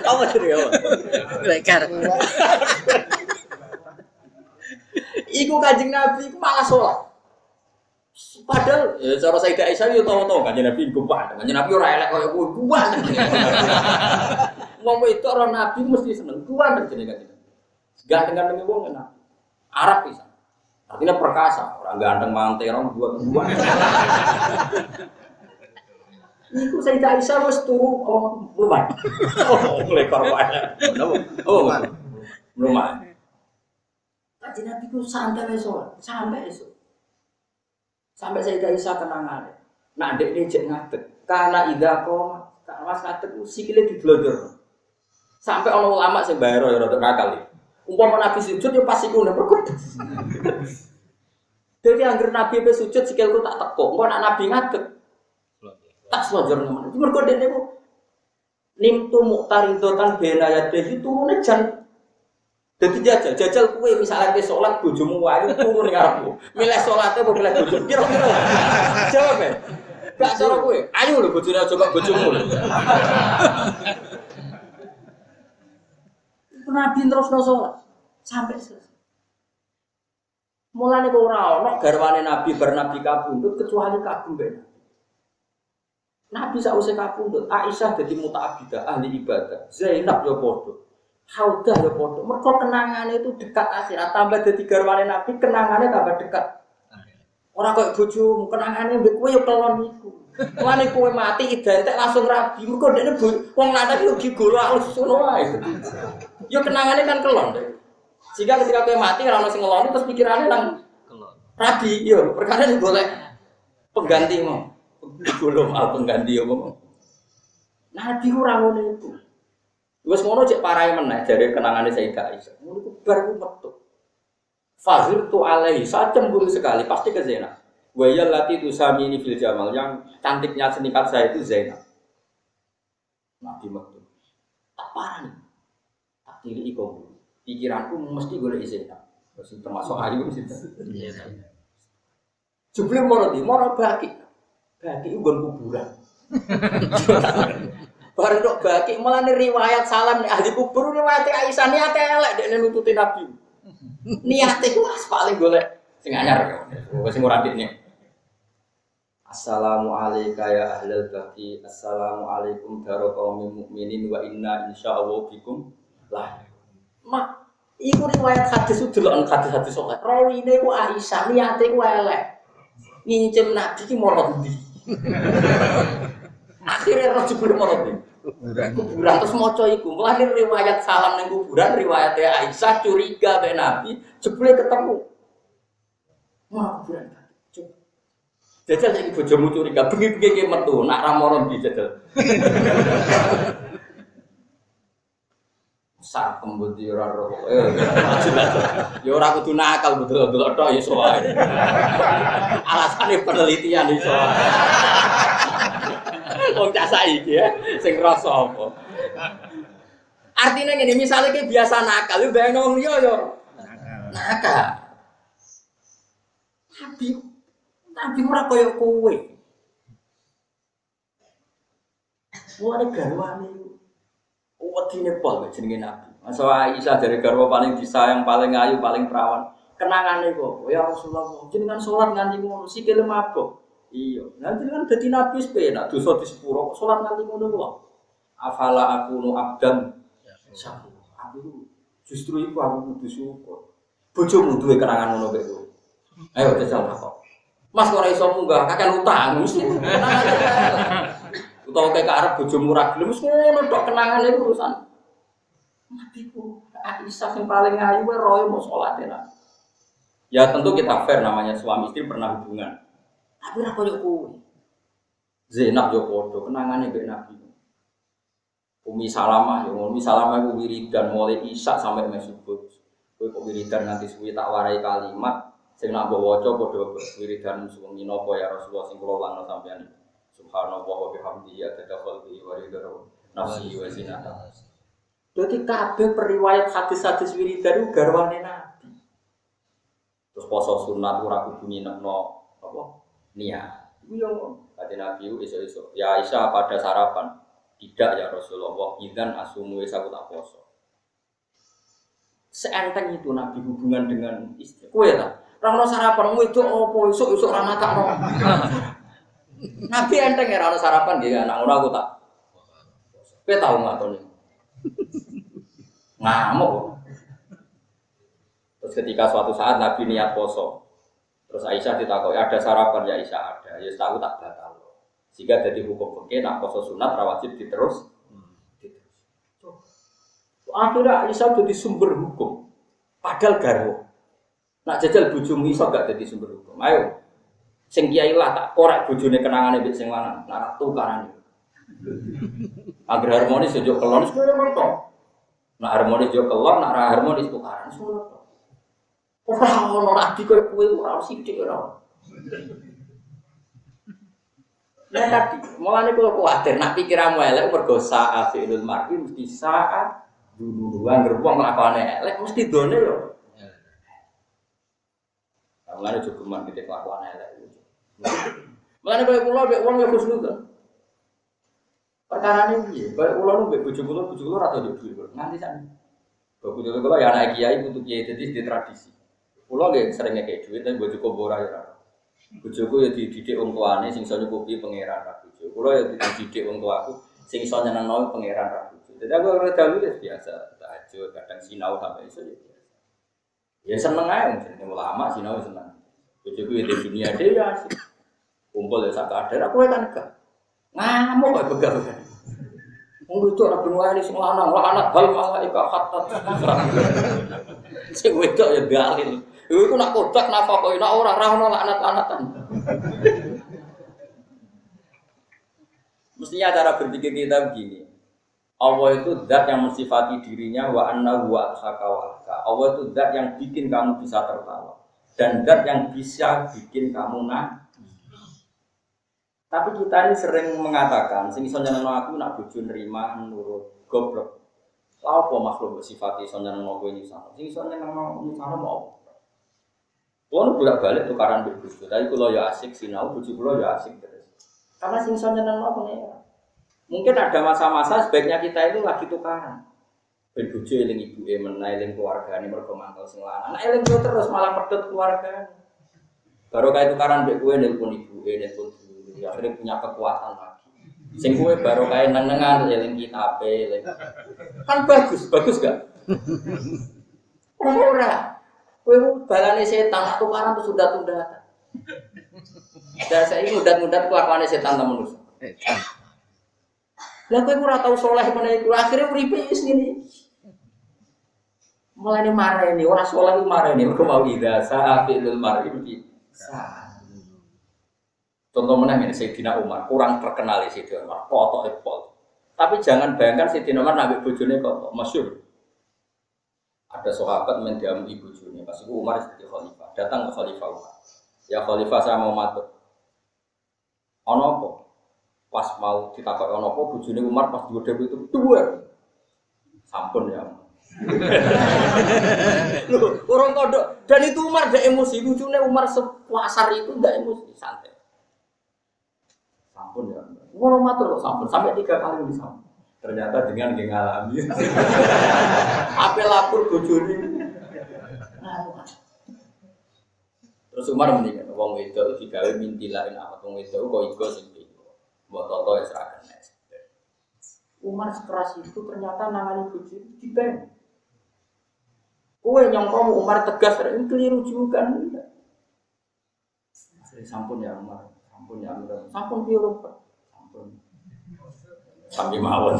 Apa jenenge apa? Lekar. Iku Kanjeng Nabi iku malah salat. Padahal ya cara Sayyidah Aisyah yo tau-tau Kanjeng Nabi gopak. Kanjeng Nabi ora elek koyo kuwi kuat. Wong itu orang Nabi mesti seneng kuat jenenge Kanjeng Nabi. Ganteng-ganteng wong enak. Arab bisa. Artinya perkasa, orang ganteng manterong buat. Iku Sayyidah Aisyah wis turu rumah. Lekor wae. Oh, rumah. Kanjeng Nabi ku santai esuk, sampai esuk. Sampai Sayyidah Aisyah kenangan. Nak ndek njek ngadeg. Karena idza qoma, Mas ngadeg sikile diblodor. Sampai ana ulama sing bayar ya rada kakal. Umpama Nabi sujud ya pas iku perkut. Dadi anggere Nabi pe sujud sikilku tak teko. Engko nek Nabi ngadeg tak slojor nang. Iki mergo dene ku nimtu muqtaridotan bena yadehi turune jan. Dadi jajal kuwe misalnya ke salat bojomu wae turun ning ngarepmu. Milih salate apa milih bojomu? Kira-kira. Jawab e. Gak cara kowe. Ayo lho bojone aja kok bojomu. Nabi terusno salat sampai selesai. Mulane kok ora ono garwane Nabi bernabi kabundut kecuali kagum ben. Nabi sausé kabundut, Aisyah dadi muta'abbidah ahli ibadah, Zainab yo padha. Haudah yo padha. Mergo kenangane itu dekat akhirat, tambah dadi garwane Nabi, kenangane tambah dekat. Ora koyo bojomu, kenangane mbek kowe yo kelon iku. Mulane kowe mati identik langsung rabi, mergo dekne wong lanang yo digolo alus ngono wae. Yo kenangane kan kelon. Jika ketika kowe mati ora ono sing ngeloni terus pikirane nang kelon. Rabi yo perkara golek pengganti mau. Digolo al pengganti yo mau. Nabi ora ngono iku. Wes ngono cek parahe meneh jare kenangane Sayyidah Aisyah. Ngono iku bar ku metu. Fazirtu alaihi, saya cemburu sekali pasti ke Zainab. Wa yallati tusamini fil jamal, yang cantiknya senikat saya itu Zainab. Nabi metu. Tak parani. Tak tiri iku. Pikiranku mesti golek Zainab. Terus termasuk ayu mesti. Iya. Jebule moro baki. Baki nggon kuburan. Bareng tok baki mulane riwayat salam nek ahli kubur riwayat Aisyah niate elek dekne nututi Nabi. Niate ku paling golek sing anyar. Wis sing ora ndekne. Assalamu alayka ya ahlal baqi. Assalamu alaikum daraqaumil mukminin wa inna insyaallah bikum lah. Mak, iku riwayat hadis delok hadis-hadis saleh. Rawine ku Aisyah, niate ku elek. Ngincim Nabi ki marang ndi. Akhire ora jebul marang ndi. Kuburan terus maca iku. Mulane riwayat salam ning kuburan riwayat Aisyah curiga be Nabi, jebule ketemu. Wah, kuburan. Jajal iki bojomu curiga, bengi-bengi ki metu, nak ra moro ndi jajal. Sak pembuti ora roh. Ya ora kudu nakal betul-betul tok iso wae. Alasane penelitian iso wae. Wong cah saiki ya, sing rasa apa. Artinya ngene, misale ki biasa nakal, yo bayangno wong liya yo nakal. Nabi ora kaya kowe. Wong garwane wedine pol jenenge Nabi. Masa Aisyah dari garwa paling disayang, paling ayu, paling perawan. Kenangane kok, ya Rasulullah, jenengan salat nganti ngono sikile mabuk. Iya, nanti kan dadi Nabi sepenak dosa di sepuro, salat nganti ngono kok. Afala aqulu abdan syukur. Aku justru iku aku kudu syukur. Bojomu duwe kenangan ngono kowe. Ayo jajal kok. Mas kok ora iso munggah kakek utang mesti. Utawa kek arep bojomu ra gelem wis ngono tok kenangane urusan. Nabiku Aisyah yang paling ayu wae roe mau salat ya. Ya tentu kita fair namanya suami istri pernah hubungan. Tapi ora koyo kowe. Zainab yo padha kenangane mbek Nabi. Umi Salamah yo Umi Salamah ku wiridan mulai Isya sampai subuh. Kowe kok wiridan nganti suwi tak warai kalimat sing nak mbok waca padha wiridan suwengi napa ya Rasulullah sing kula langno sampeyan. Subhanallah wa bihamdihi adada khalqihi wa ridha nafsi wa zinata. Dadi kabeh periwayat hadis-hadis wiridan iku garwane Nabi. Terus poso sunat ora kudu nginepno apa? Niat. Iku yo kate Nabi esuk-esuk. Ya Aisyah pada sarapan. Tidak ya Rasulullah, idzan asumu wis aku tak poso. Seenteng itu Nabi hubungan dengan istri. Kowe ta? Ora ono sarapan wedok opo esuk-esuk ora matakno. Nabi enteng ya ora ono sarapan nggih anak ora aku tak. Kowe tau ngatoni. Ngamuk. Terus ketika suatu saat Nabi niat poso. Terus Aisyah ditakoki ada sarapan ya Aisyah ada. Ya tahu tak batal. Jika jadi hukum fikih nak poso sunat ra wajib diterus. Akhirnya Aisyah jadi sumber hukum. Padahal garwo. Nak jajal bojomu iso gak jadi sumber hukum. Ayo. Sing kiai lah tak korek bojone kenangane mbek sing lanang. Nak tukaran. Agar harmonis yo kelon wis ngono to. Nak harmonis yo kelon, nak ra harmonis tukaran wis ngono to. Ora ono lagi koyo kowe ora sithik ora. Ya tadi, mulane kula kuwatir nak pikiranmu elek mergo sa'a fi'lul mar'i mesti saat duluan wong nglakone elek mesti done yo. Mulane jogeman pitik kelakuan elek. Mulane kaya kula mbek wong ya khusnudzon. Perkarane piye? Kaya kula nu mbek bojo kula ora tau duwe nganti sakniki. Bojo kula ya anak kiai kudu kiai dadi di tradisi. Kula nggih sering ngekek dhuwit tapi bojo kula ora ya. Bojoku ya dididik wong tuane sing iso nyukupi pangeran ra bojo. Kula ya dididik wong tuaku sing iso nyenengno pangeran ra bojo. Dadi aku ora dalu ya biasa, tahajud, kadang sinau sampai iso ya biasa. Ya seneng ae jenenge ulama sinau seneng. Bojoku ya di dunia dhewe ya asik. Kumpul ya sak kadar aku kan gak. Ngamuk kok begah-begah. Wong itu ora benwani sing lanang, anak bal malaika khatat. Sing wedok ya dalil. Iku nak kodak napa kok nek ora ono laknat-laknatan. Mestinya cara berpikir kita begini. Allah itu zat yang mensifati dirinya wa annahu wa sakawaka. Allah itu zat yang bikin kamu bisa tertawa dan zat yang bisa bikin kamu Tapi kita ini sering mengatakan, sing iso nyenengno aku nak bojo nrima nurut goblok. Lha apa makhluk sifat iso nyenengno kowe iki sama. Sing iso nyenengno nyusahno mau. Kulo bolak-balik tukaran mbek bojo, tapi kula ya asik sinau, bojo kula ya asik terus. Karena sing iso nyenengno pengen. Mungkin ada masa-masa sebaiknya kita itu lagi tukaran. Ben bojo eling ibuke meneh eling keluargane mergo mantel sing lanang. Nek eling terus malah pedhot keluargane. Baru kayak tukaran mbek kowe nelpon ibuke nelpon ya akhirnya punya kekuatan lagi. Sing kowe baru kae neng-nengan eling kitabe eling. Kan bagus gak? Ora. Kowe balane setan tukaran terus sudah. Dan saya ini mudat-mudat kelakuane setan ta manusa. Lah kowe ora tau saleh meneh iku akhire uripe wis ngene. Mulane mareni ora saleh iku mareni mergo mau ida sa'atul mar'i sa. Contoh menang ini Sayyidina Umar, kurang terkenal Sayyidina Umar, kotok epol. Tapi jangan bayangkan Sayyidina Umar nabi bojone kotok, masyhur. Ada sahabat mendiami bojone, pas itu Umar jadi khalifah, datang ke khalifah Umar. Ya khalifah saya mau matur. Ono apa? Pas mau ditakok ono apa bojone Umar pas digodhog itu duwe. Sampun ya. Loh, orang kodok dan itu Umar gak emosi, lucunya Umar sepasar itu gak emosi, santai. Sampun ya, ngono matur kok sampun sampai 3 kali disampun. Ternyata dengan ngalami. Ape lapor bojone. Terus Umar mendingan wong wedok digawe mintilain apa wong wedok kok iku sing piye. Mbok toto wis ra kena. Umar sekeras itu ternyata nangani bojone dibeng. Kowe nyongko Umar tegas ini keliru juga kan. Sampun ya Umar. Sampun ya, sampun piye Pak? Sampun. Sampai mawon.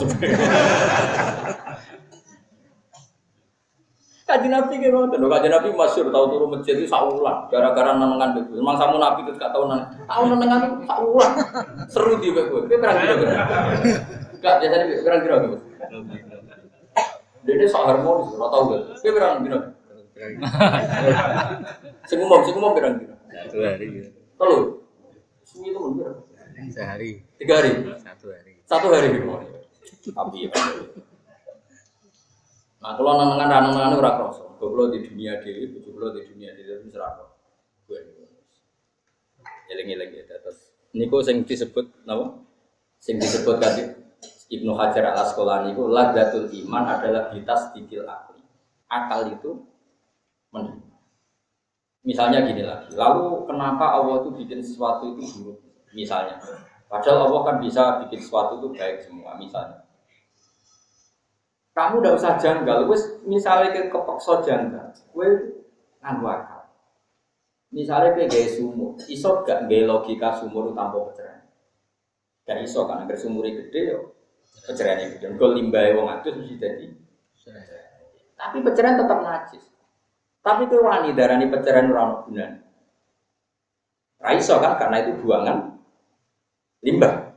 Kanjeng Nabi ki ngoten lho, Kanjeng Nabi masyhur tau turu masjid itu saulan gara-gara nenengan beku. Memang samu Nabi itu gak tau nenengan saulan. Seru di kowe. Kowe perang kira-kira. Gak biasane perang kira-kira. Dene sak harmonis ora tau gak. Kowe perang kira. Sing umum perang kira. 1 hari. Telu. Suwi itu bener. Sehari. 3 hari. 1 hari. 1 hari gitu. Tapi ya. Nah, kalau nangan ora kroso. Goblok di dunia dhewe, goblok di dunia dhewe wis ora kroso. Gue. Eling-eling ya terus. Niku sing disebut napa? Sing disebut tadi Ibnu Hajar Al-Asqalani niku ladatul iman adalah bitas dikil akli. Akal itu menerima. Misalnya gini lagi, lalu kenapa Allah itu bikin sesuatu itu buruk? Misalnya, padahal Allah kan bisa bikin sesuatu itu baik semua. Misalnya, kamu udah usah janggal, wes misalnya kepeksa janggal, wes nganggo akal. Misalnya kayak gaya sumur, iso gak gaya logika sumur itu tanpa pencerahan? Gak iso kan, agar sumurnya gede yo, pencerahannya gede. Kalau limbahnya wong adus mesti jadi. Tapi pencerahan tetap najis. Tapi itu wani darani pencerahan ora ono gunane. Ra iso kan karena itu buangan limbah.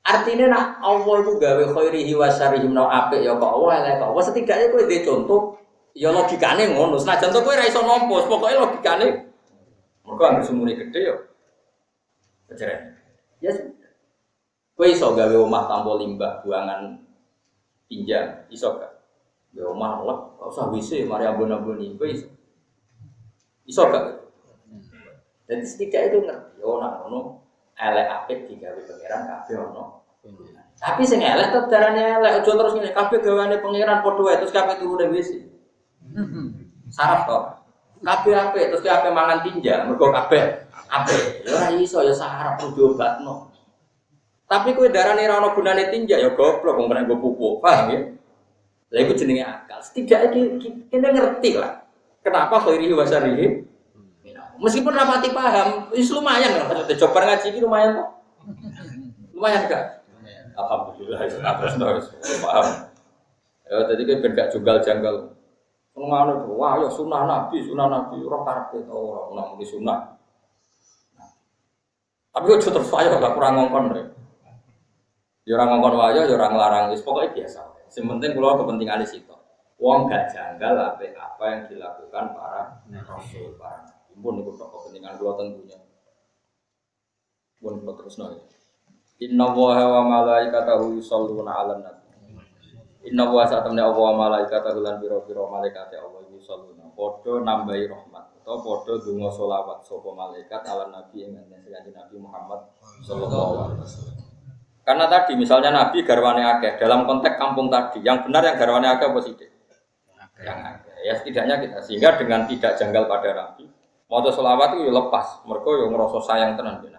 Artinya nak Allah itu gawe khairihi wa syarrihi no apik ya kok Allah elek kok. Wes setidaknya kowe ndek contoh ya logikane ngono. Senajan to kowe ra iso nampa, pokoke logikane mergo anggere sumure gedhe ya pencerahan. Ya sudah. Kowe iso gawe omah tanpa limbah buangan pinjam, iso gak? Ya omah lek gak usah WC mari ambon-amboni kowe iso gak? Jadi setidaknya itu ngerti, oh nak ngono elek apik digawe pangeran kabeh ono. Tapi sing elek tetep darane elek aja terus ngene kabeh gawane pangeran padha wae terus kabeh turune wis. Saraf to. Kabeh apik terus kabeh mangan tinja mergo kabeh apik. Ya ora iso ya saraf kudu obatno. Tapi kowe darane ora ono gunane tinja ya goblok wong kena nggo pupuk, paham ya? Lah iku jenenge akal. Setidaknya kita ngerti lah. Kenapa khairihi wa syarrihi? Meskipun rapati paham, wis lumayan lah maksudnya coba ngaji iki lumayan kok. Lumayan gak? Alhamdulillah terus paham. Ya tadi kan ben gak janggal. Ngono wah ya sunah nabi ora karepe to ora namung sunah. Tapi kok terus ayo gak kurang ngongkon rek. Ya ora ngongkon wae ya ora nglarang wis pokoke biasa. Sing penting kula kepentingan di situ. Wong gak janggal apa yang dilakukan para rasul, para nabi. Pun niku kepentingan kula tentunya. Pun kula terusno. Inna wa malaikatahu yusholluna 'alan nabi. Inna wa sa'tamna Allah malaikatahu lan biro-biro malaikat Allah yusholluna. Padha nambahi rahmat utawa padha donga selawat sapa malaikat 'alan nabi ing kanjeng Nabi Muhammad sallallahu alaihi wasallam. Karena tadi misalnya Nabi garwane akeh dalam konteks kampung tadi, yang benar yang garwane akeh apa sithik? Yang akeh. Ya setidaknya kita sehingga dengan tidak janggal pada Nabi, maca selawat itu lepas, mergo yo ngrasa sayang tenan ben.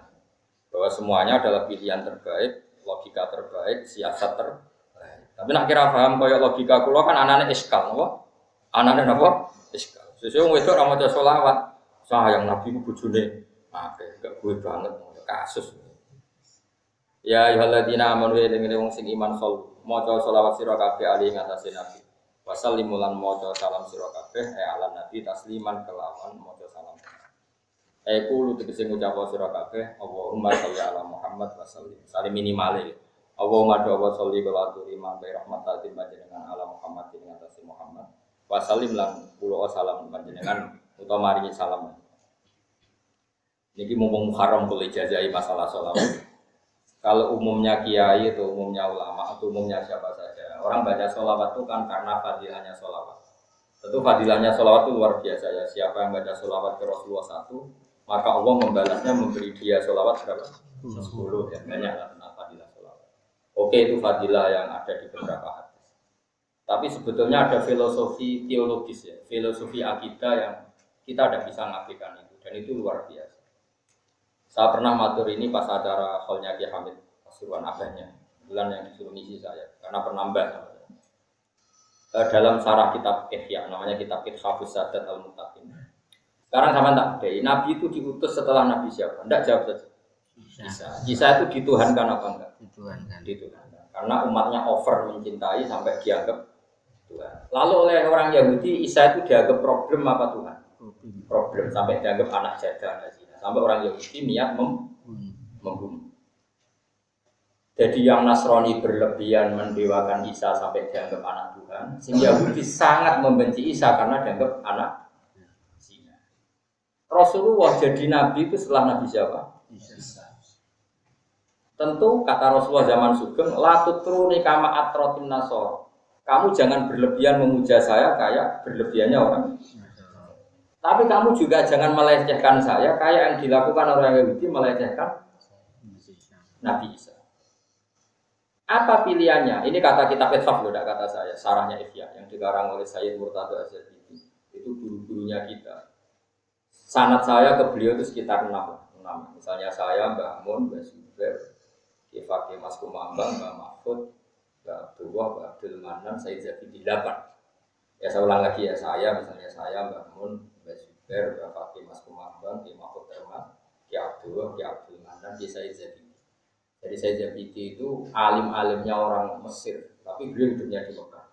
Bahwa semuanya adalah pilihan terbaik, logika terbaik, siasat terbaik. Tapi nak kira paham kaya logika kula kan anane iskal napa? Anane napa? Iskal. Sesuk wong wedok ora maca selawat, sayang Nabi ku bojone akeh, gak gue banget kasus. Ya ayyuhalladzina amanu eling-eling wong sing iman sol maca selawat sira kabeh ali ngatasé nabi. Wasallimu lan maca salam sira kabeh ala nabi tasliman kelawan maca salam. Kulo tegese ngucap sira kabeh Allahumma sholli ala Muhammad wa sallim. Salim minimale. Allahumma wa sholli wa turima bi rahmatil panjenengan ala Muhammad ing ngatasé Muhammad. Wa sallim lan kula salam panjenengan utawa maringi salam. Niki mumpung Muharram kula ijazahi masalah selawat. Kalau umumnya kiai atau umumnya ulama atau umumnya siapa saja, orang baca sholawat itu kan karena fadilahnya sholawat. Tentu fadilahnya sholawat itu luar biasa ya. Siapa yang baca sholawat ke Rasulullah 1, maka Allah membalasnya memberi dia sholawat berapa? 10 ya, banyak lah tentang fadilah sholawat. Oke, itu fadilah yang ada di beberapa hadis. Tapi sebetulnya ada filosofi teologis ya, filosofi akidah yang kita tidak bisa mengaplikan itu, dan itu luar biasa. Saya pernah matur ini pas acara hallnya Kiai Hamid Pasuruan abahnya, bulan yang disuruh ngisi saya, karena penambah. Dalam sarah kitab Ihya, namanya kitab Hafuz Sadat Al-Muttaqin. Sekarang sama tak bedai, Nabi itu diutus setelah Nabi siapa? Tidak jawab saja. Isa itu dituhankan apa enggak? Dituhankan. Karena umatnya over mencintai sampai dianggap Tuhan. Lalu oleh orang Yahudi, Isa itu dianggap problem apa Tuhan? Problem sampai dianggap anak jadah. Sampai orang Yahudi niat membunuh. Jadi yang Nasrani berlebihan mendewakan Isa sampai dianggap anak Tuhan, sehingga Yahudi sangat membenci Isa karena dianggap anak zina. Rasulullah jadi nabi itu setelah Nabi siapa? Isa. Tentu kata Rasulullah zaman Sugeng, la tutruni kama atrotin nasor. Kamu jangan berlebihan memuja saya kayak berlebihannya orang. Tapi kamu juga jangan melecehkan saya kayak yang dilakukan orang Yahudi melecehkan Nabi Isa. Apa pilihannya? Ini kata kitab Ethaf loh, tidak kata saya. Sarahnya Ihya yang dikarang oleh Sayyid Murtada Az-Zabidi. Itu guru-gurunya kita. Sanad saya ke beliau itu sekitar 6. Misalnya saya, Mbah Mun, Mbah Zubair, Kifaki Mas Kumambang, Mbah Mahfud, Mbah Abdullah, Mbah Abdul Manan, Sayyid Zabidi 8. Ya saya ulang lagi ya, saya misalnya saya, Mbah Mun, Mbah Zubair, Mbah Fakih Mas Kumambang, Mbah Mahfud Termat, Ki Abdullah, Ki Abdul Manan, Ki Sayyid Zabidi. Jadi Sayyid Zabidi itu alim-alimnya orang Mesir, tapi beliau hidupnya di Mekah.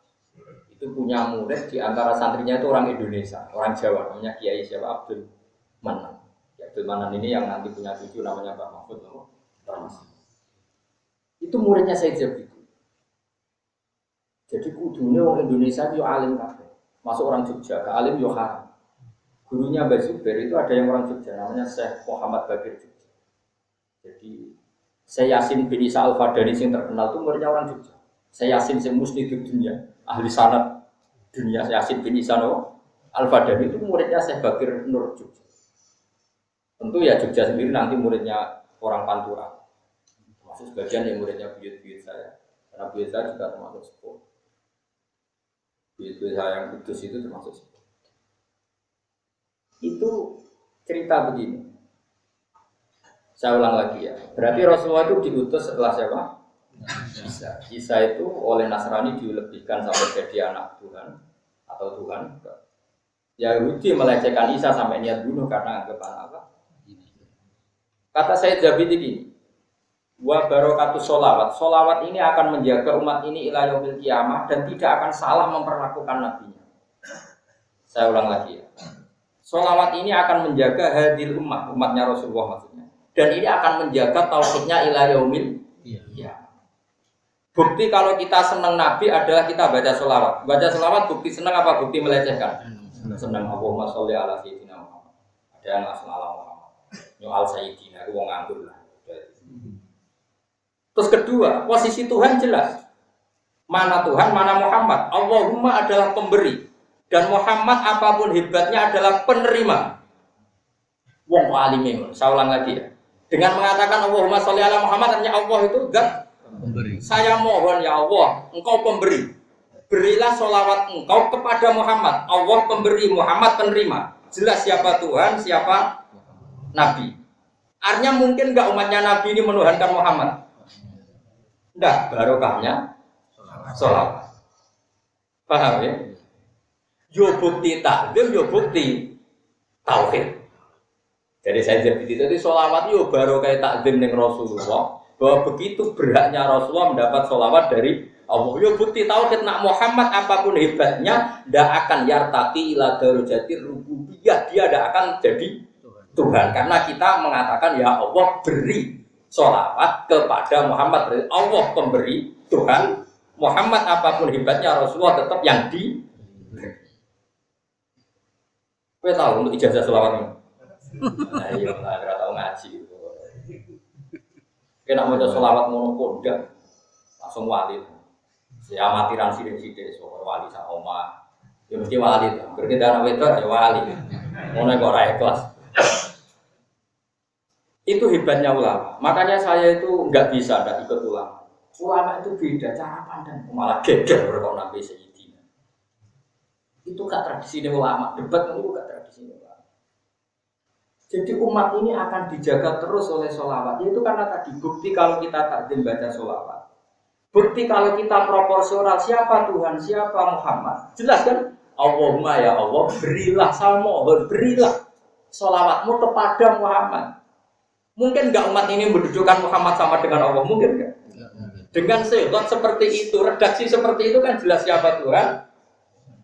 Itu punya murid di antara santrinya itu orang Indonesia, orang Jawa, namanya Kiai siapa? Abdul Manan. Ki Abdul Manan ini yang nanti punya cucu namanya Mbah Mahfud Termat. Itu muridnya Sayyid Zabidi. Jadi kudunya orang Indonesia itu alim kabeh. Masuk orang Jogja, ke alim yo haram. Gurunya Mbah Zubair itu ada yang orang Jogja, namanya Syekh Muhammad Bakir Jogja. Jadi Syekh Yasin bin Isa Al-Fadani yang terkenal itu muridnya orang Jogja. Syekh Yasin yang musnidud dunia, ahli sanad dunia. Syekh Yasin bin Isa Al-Fadani itu muridnya Syekh Bakir Nur Jogja. Tentu ya Jogja sendiri nanti muridnya orang Pantura. Termasuk sebagian yang muridnya buyut-buyut saya. Karena buyut saya juga termasuk sepuh. Buyut-buyut saya yang kudus itu termasuk sepuh. Itu cerita begini. Saya ulang lagi ya. Berarti Rasulullah itu diutus setelah siapa? Isa. Isa itu oleh Nasrani dilebihkan sampai jadi anak Tuhan atau Tuhan. Yahudi melecehkan Isa sampai niat bunuh karena anggapan apa? Kata Sayyid Zabid ini, wa barokatu sholawat. Sholawat ini akan menjaga umat ini ila yaumil qiyamah dan tidak akan salah memperlakukan nabinya. Saya ulang lagi ya. Sholawat ini akan menjaga hadil umatnya Rasulullah maksudnya. Dan ini akan menjaga tauhidnya ila yaumil qiyamah. Bukti kalau kita senang Nabi adalah kita baca sholawat. Baca sholawat bukti senang apa bukti melecehkan? Senang Allahumma sholli ala sayyidina Muhammad. Ada yang langsung ala Muhammad. Nyual sayyidina, itu wong nganggur lah. Terus kedua, posisi Tuhan jelas. Mana Tuhan, mana Muhammad. Allahumma adalah pemberi. Dan Muhammad apapun hebatnya adalah penerima. Wong alim. Saya ulang lagi ya. Dengan mengatakan Allahumma sholli ala Muhammad, artinya Allah itu zat pemberi. Saya mohon ya Allah, engkau pemberi. Berilah sholawat engkau kepada Muhammad. Allah pemberi, Muhammad penerima. Jelas siapa Tuhan, siapa Nabi. Artinya mungkin enggak umatnya Nabi ini menuhankan Muhammad? Enggak, barokahnya sholawat. Paham ya? Yo bukti takdim, yo bukti tauhid. Jadi saya jadi itu sholawat yo barokah takdim dengan Rasulullah. Bahwa begitu beratnya Rasulullah mendapat sholawat dari Allah. Ya bukti tauhid nak Muhammad apapun hebatnya tidak akan yartaqi ila darajati rububiyah, dia tidak akan jadi Tuhan karena kita mengatakan ya Allah beri sholawat kepada Muhammad. Allah pemberi Tuhan, Muhammad apapun hebatnya Rasulullah tetap yang di. Kowe tahu untuk ijazah sholawat ini? Nah iya lah, ora tahu ngaji. Kena mau sholawat monopoda langsung wali. Ya amatiran sidik-sidik soal wali sak omah. Ya mesti wali. Berarti anak wedok ya wali. Ngono kok ora ikhlas. Itu hebatnya ulama. Makanya saya itu enggak bisa enggak ikut ulama. Ulama itu beda cara pandang. Malah geger kalau nabi Sayyidina. Itu gak tradisi ulama. Debat itu gak tradisi ulama. Jadi umat ini akan dijaga terus oleh sholawat. Itu karena tadi bukti kalau kita takdim baca sholawat. Bukti kalau kita proporsional siapa Tuhan, siapa Muhammad. Jelas kan? Allahumma ya Allah berilah salmo, berilah sholawatmu kepada Muhammad. Mungkin enggak umat ini mendudukan Muhammad sama dengan Allah? Mungkin enggak? Dengan sehot seperti itu, redaksi seperti itu kan jelas siapa Tuhan,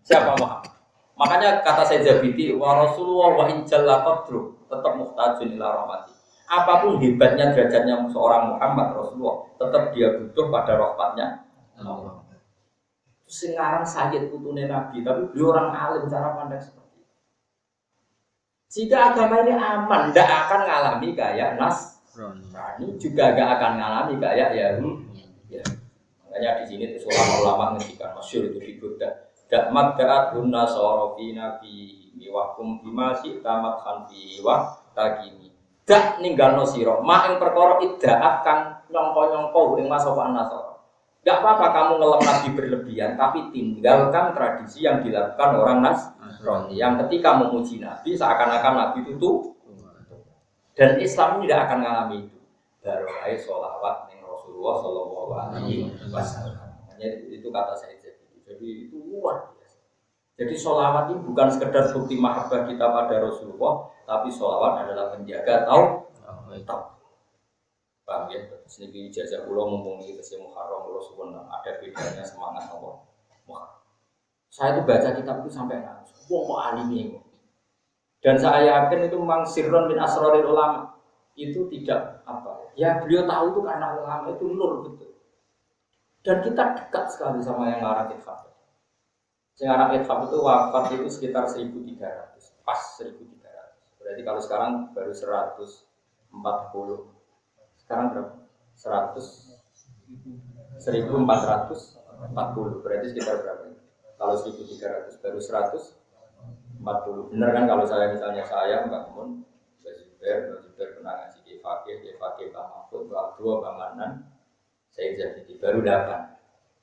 siapa Muhammad. Makanya kata saya Zabidi, wa Rasulullah wa injalla qadru tetap muhtajun ila rahmati. Apapun hebatnya derajatnya seorang Muhammad Rasulullah, tetap dia butuh pada rahmatnya Allah. Sekarang Sayyid putune Nabi, tapi dia orang alim cara pandang seperti itu. Jika agama ini aman, tidak akan ngalami kayak Nasrani, juga tidak akan ngalami kayak Yahudi. Ya. Makanya di sini ulama-ulama ngendikan masyhur itu di Buddha. Dakmat da'at hunna sorofi nabi miwakum bimasi tamat khanfi wa takimi. Dak ninggalno siro ma yang perkara iddaat kang nyongko-nyongko yang masokan nasoro. Gak apa-apa kamu ngelem nabi berlebihan, tapi tinggalkan tradisi yang dilakukan orang Nasrani yang ketika memuji nabi seakan-akan nabi itu tuh. Dan Islam tidak akan mengalami itu. Barokai sholawat ning Rasulullah Shallallahu Alaihi Wasallam. Itu kata saya. Jadi itu luar biasa. Jadi sholawat ini bukan sekedar bukti mahabbah kita pada Rasulullah, tapi sholawat adalah penjaga tauhid. Paham ya? Sedikit ijazah pulau mumpuni kita Muharram Rasulullah ada bedanya semangat Allah. Saya itu baca kitab itu sampai nangis. Wah kok alim ini. Dan saya yakin itu memang sirron bin asroril ulama itu tidak apa. Ya beliau tahu itu karena ulama itu nur betul. Dan kita dekat sekali sama yang ngarang Ithaf. Yang ngarang Ithaf itu wafat itu sekitar 1.300, pas 1.300. Berarti kalau sekarang baru 140. Sekarang berapa? 1.440. Berarti sekitar berapa? Kalau 1.300 baru 140. Benar kan kalau saya misalnya saya Mbak Mun, Mbak Zubair pernah ngaji di Fakih Bang Mahfud, Bang Abdul, Bang Manan, Said Zabidi, baru 8.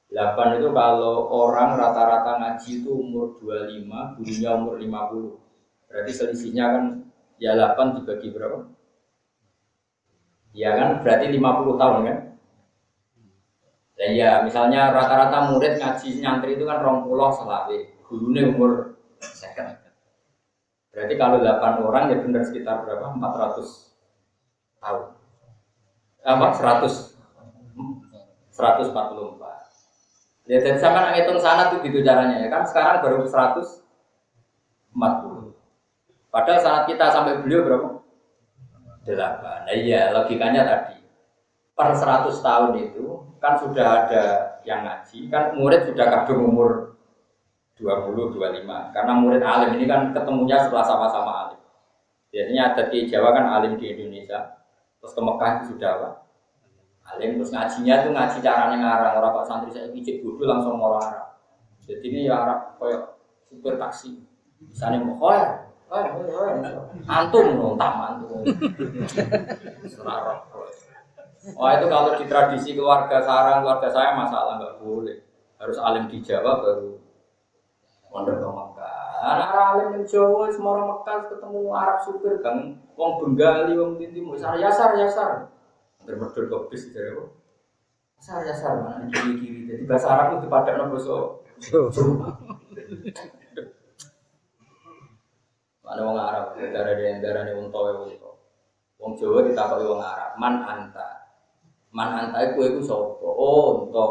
8 itu kalau orang rata-rata ngaji itu umur 25, gurunya umur 50. Berarti selisihnya kan ya 8 dibagi berapa? Ya kan berarti 50 tahun kan? Nah, ya misalnya rata-rata murid ngaji nyantri itu kan 20 selawe, gurunya umur 2. Berarti kalau 8 orang ya benar sekitar berapa? 400 tahun. Apa? 144. Ya jadi sama ngitung sana tuh gitu caranya ya kan sekarang baru 140. Padahal saat kita sampai beliau berapa? 8. Nah iya logikanya tadi per 100 tahun itu kan sudah ada yang ngaji kan murid sudah kadung umur 20, 25 karena murid alim ini kan ketemunya setelah sama-sama alim. Biasanya ada di Jawa kan alim di Indonesia terus ke Mekah itu sudah apa? Alim terus ngajinya tuh ngaji caranya ngarang orang pak santri saya pijit bodoh langsung orang Arab. Jadi ini ya Arab kayak supir taksi. Misalnya mau antum nontam antum. Serarap. Wah itu kalau di tradisi keluarga sarang keluarga saya masalah nggak boleh harus alim di Jawa baru mondok ke Mekah. Anak alim di Jawa semua orang Mekah ketemu Arab supir kan, wong Bengali wong Tinti mau yasar. Bermodal ke bis dari apa? Yasar mana kiri. Jadi bahasa Arab itu pada nama bahasa mana wong Arab darah unta. Wong Jawa ditakoki wong Arab, man anta iku sapa? Oh, unta.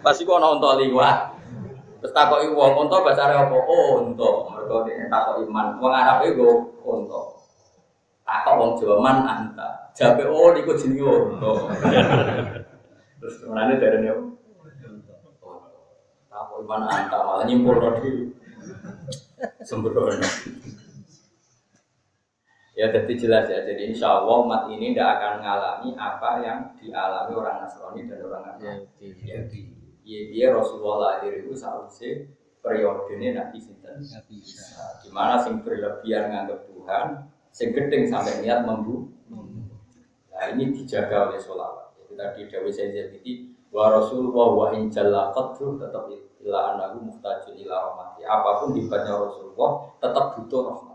Pasti kok ana unta liwat. Terus takoki wong unta bahasa Arab apa? Oh, unta. Mergo nek takoki man, wong Arab iku unta. Takok wong Jawa man anta. Jabe oh niku jenenge unta. Terus menane darane apa? Takoki man anta malah nyimpulno dhewe. Sembrono. Ya jadi jelas ya, jadi insya Allah umat ini tidak akan mengalami apa yang dialami orang Nasrani dan orang Yahudi. Iya Rasulullah lahir itu seharusnya periodenya Nabi Sinten. Di mana sing berlebihan menganggap Tuhan, sing gedeng sampai niat membunuh. Nah ini dijaga oleh sholawat. Jadi tadi Dawi Sayyid Zabidi wa Rasulullah wa injalla qadru tetap ila anahu muhtajun ila rahmati. Apapun dibaca Rasulullah tetap butuh rahmat.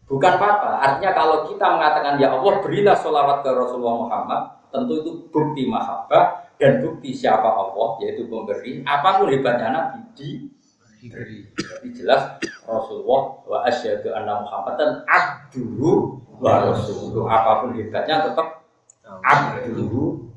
Bukan apa-apa, artinya kalau kita mengatakan ya Allah berilah sholawat ke Rasulullah Muhammad, tentu itu bukti mahabbah dan bukti siapa Allah, yaitu pemberi. Apapun hebatnya Nabi diberi. Jadi jelas Rasulullah wa asyhadu anna Muhammadan abduhu wa rasuluhu. Apapun hebatnya tetap abduhu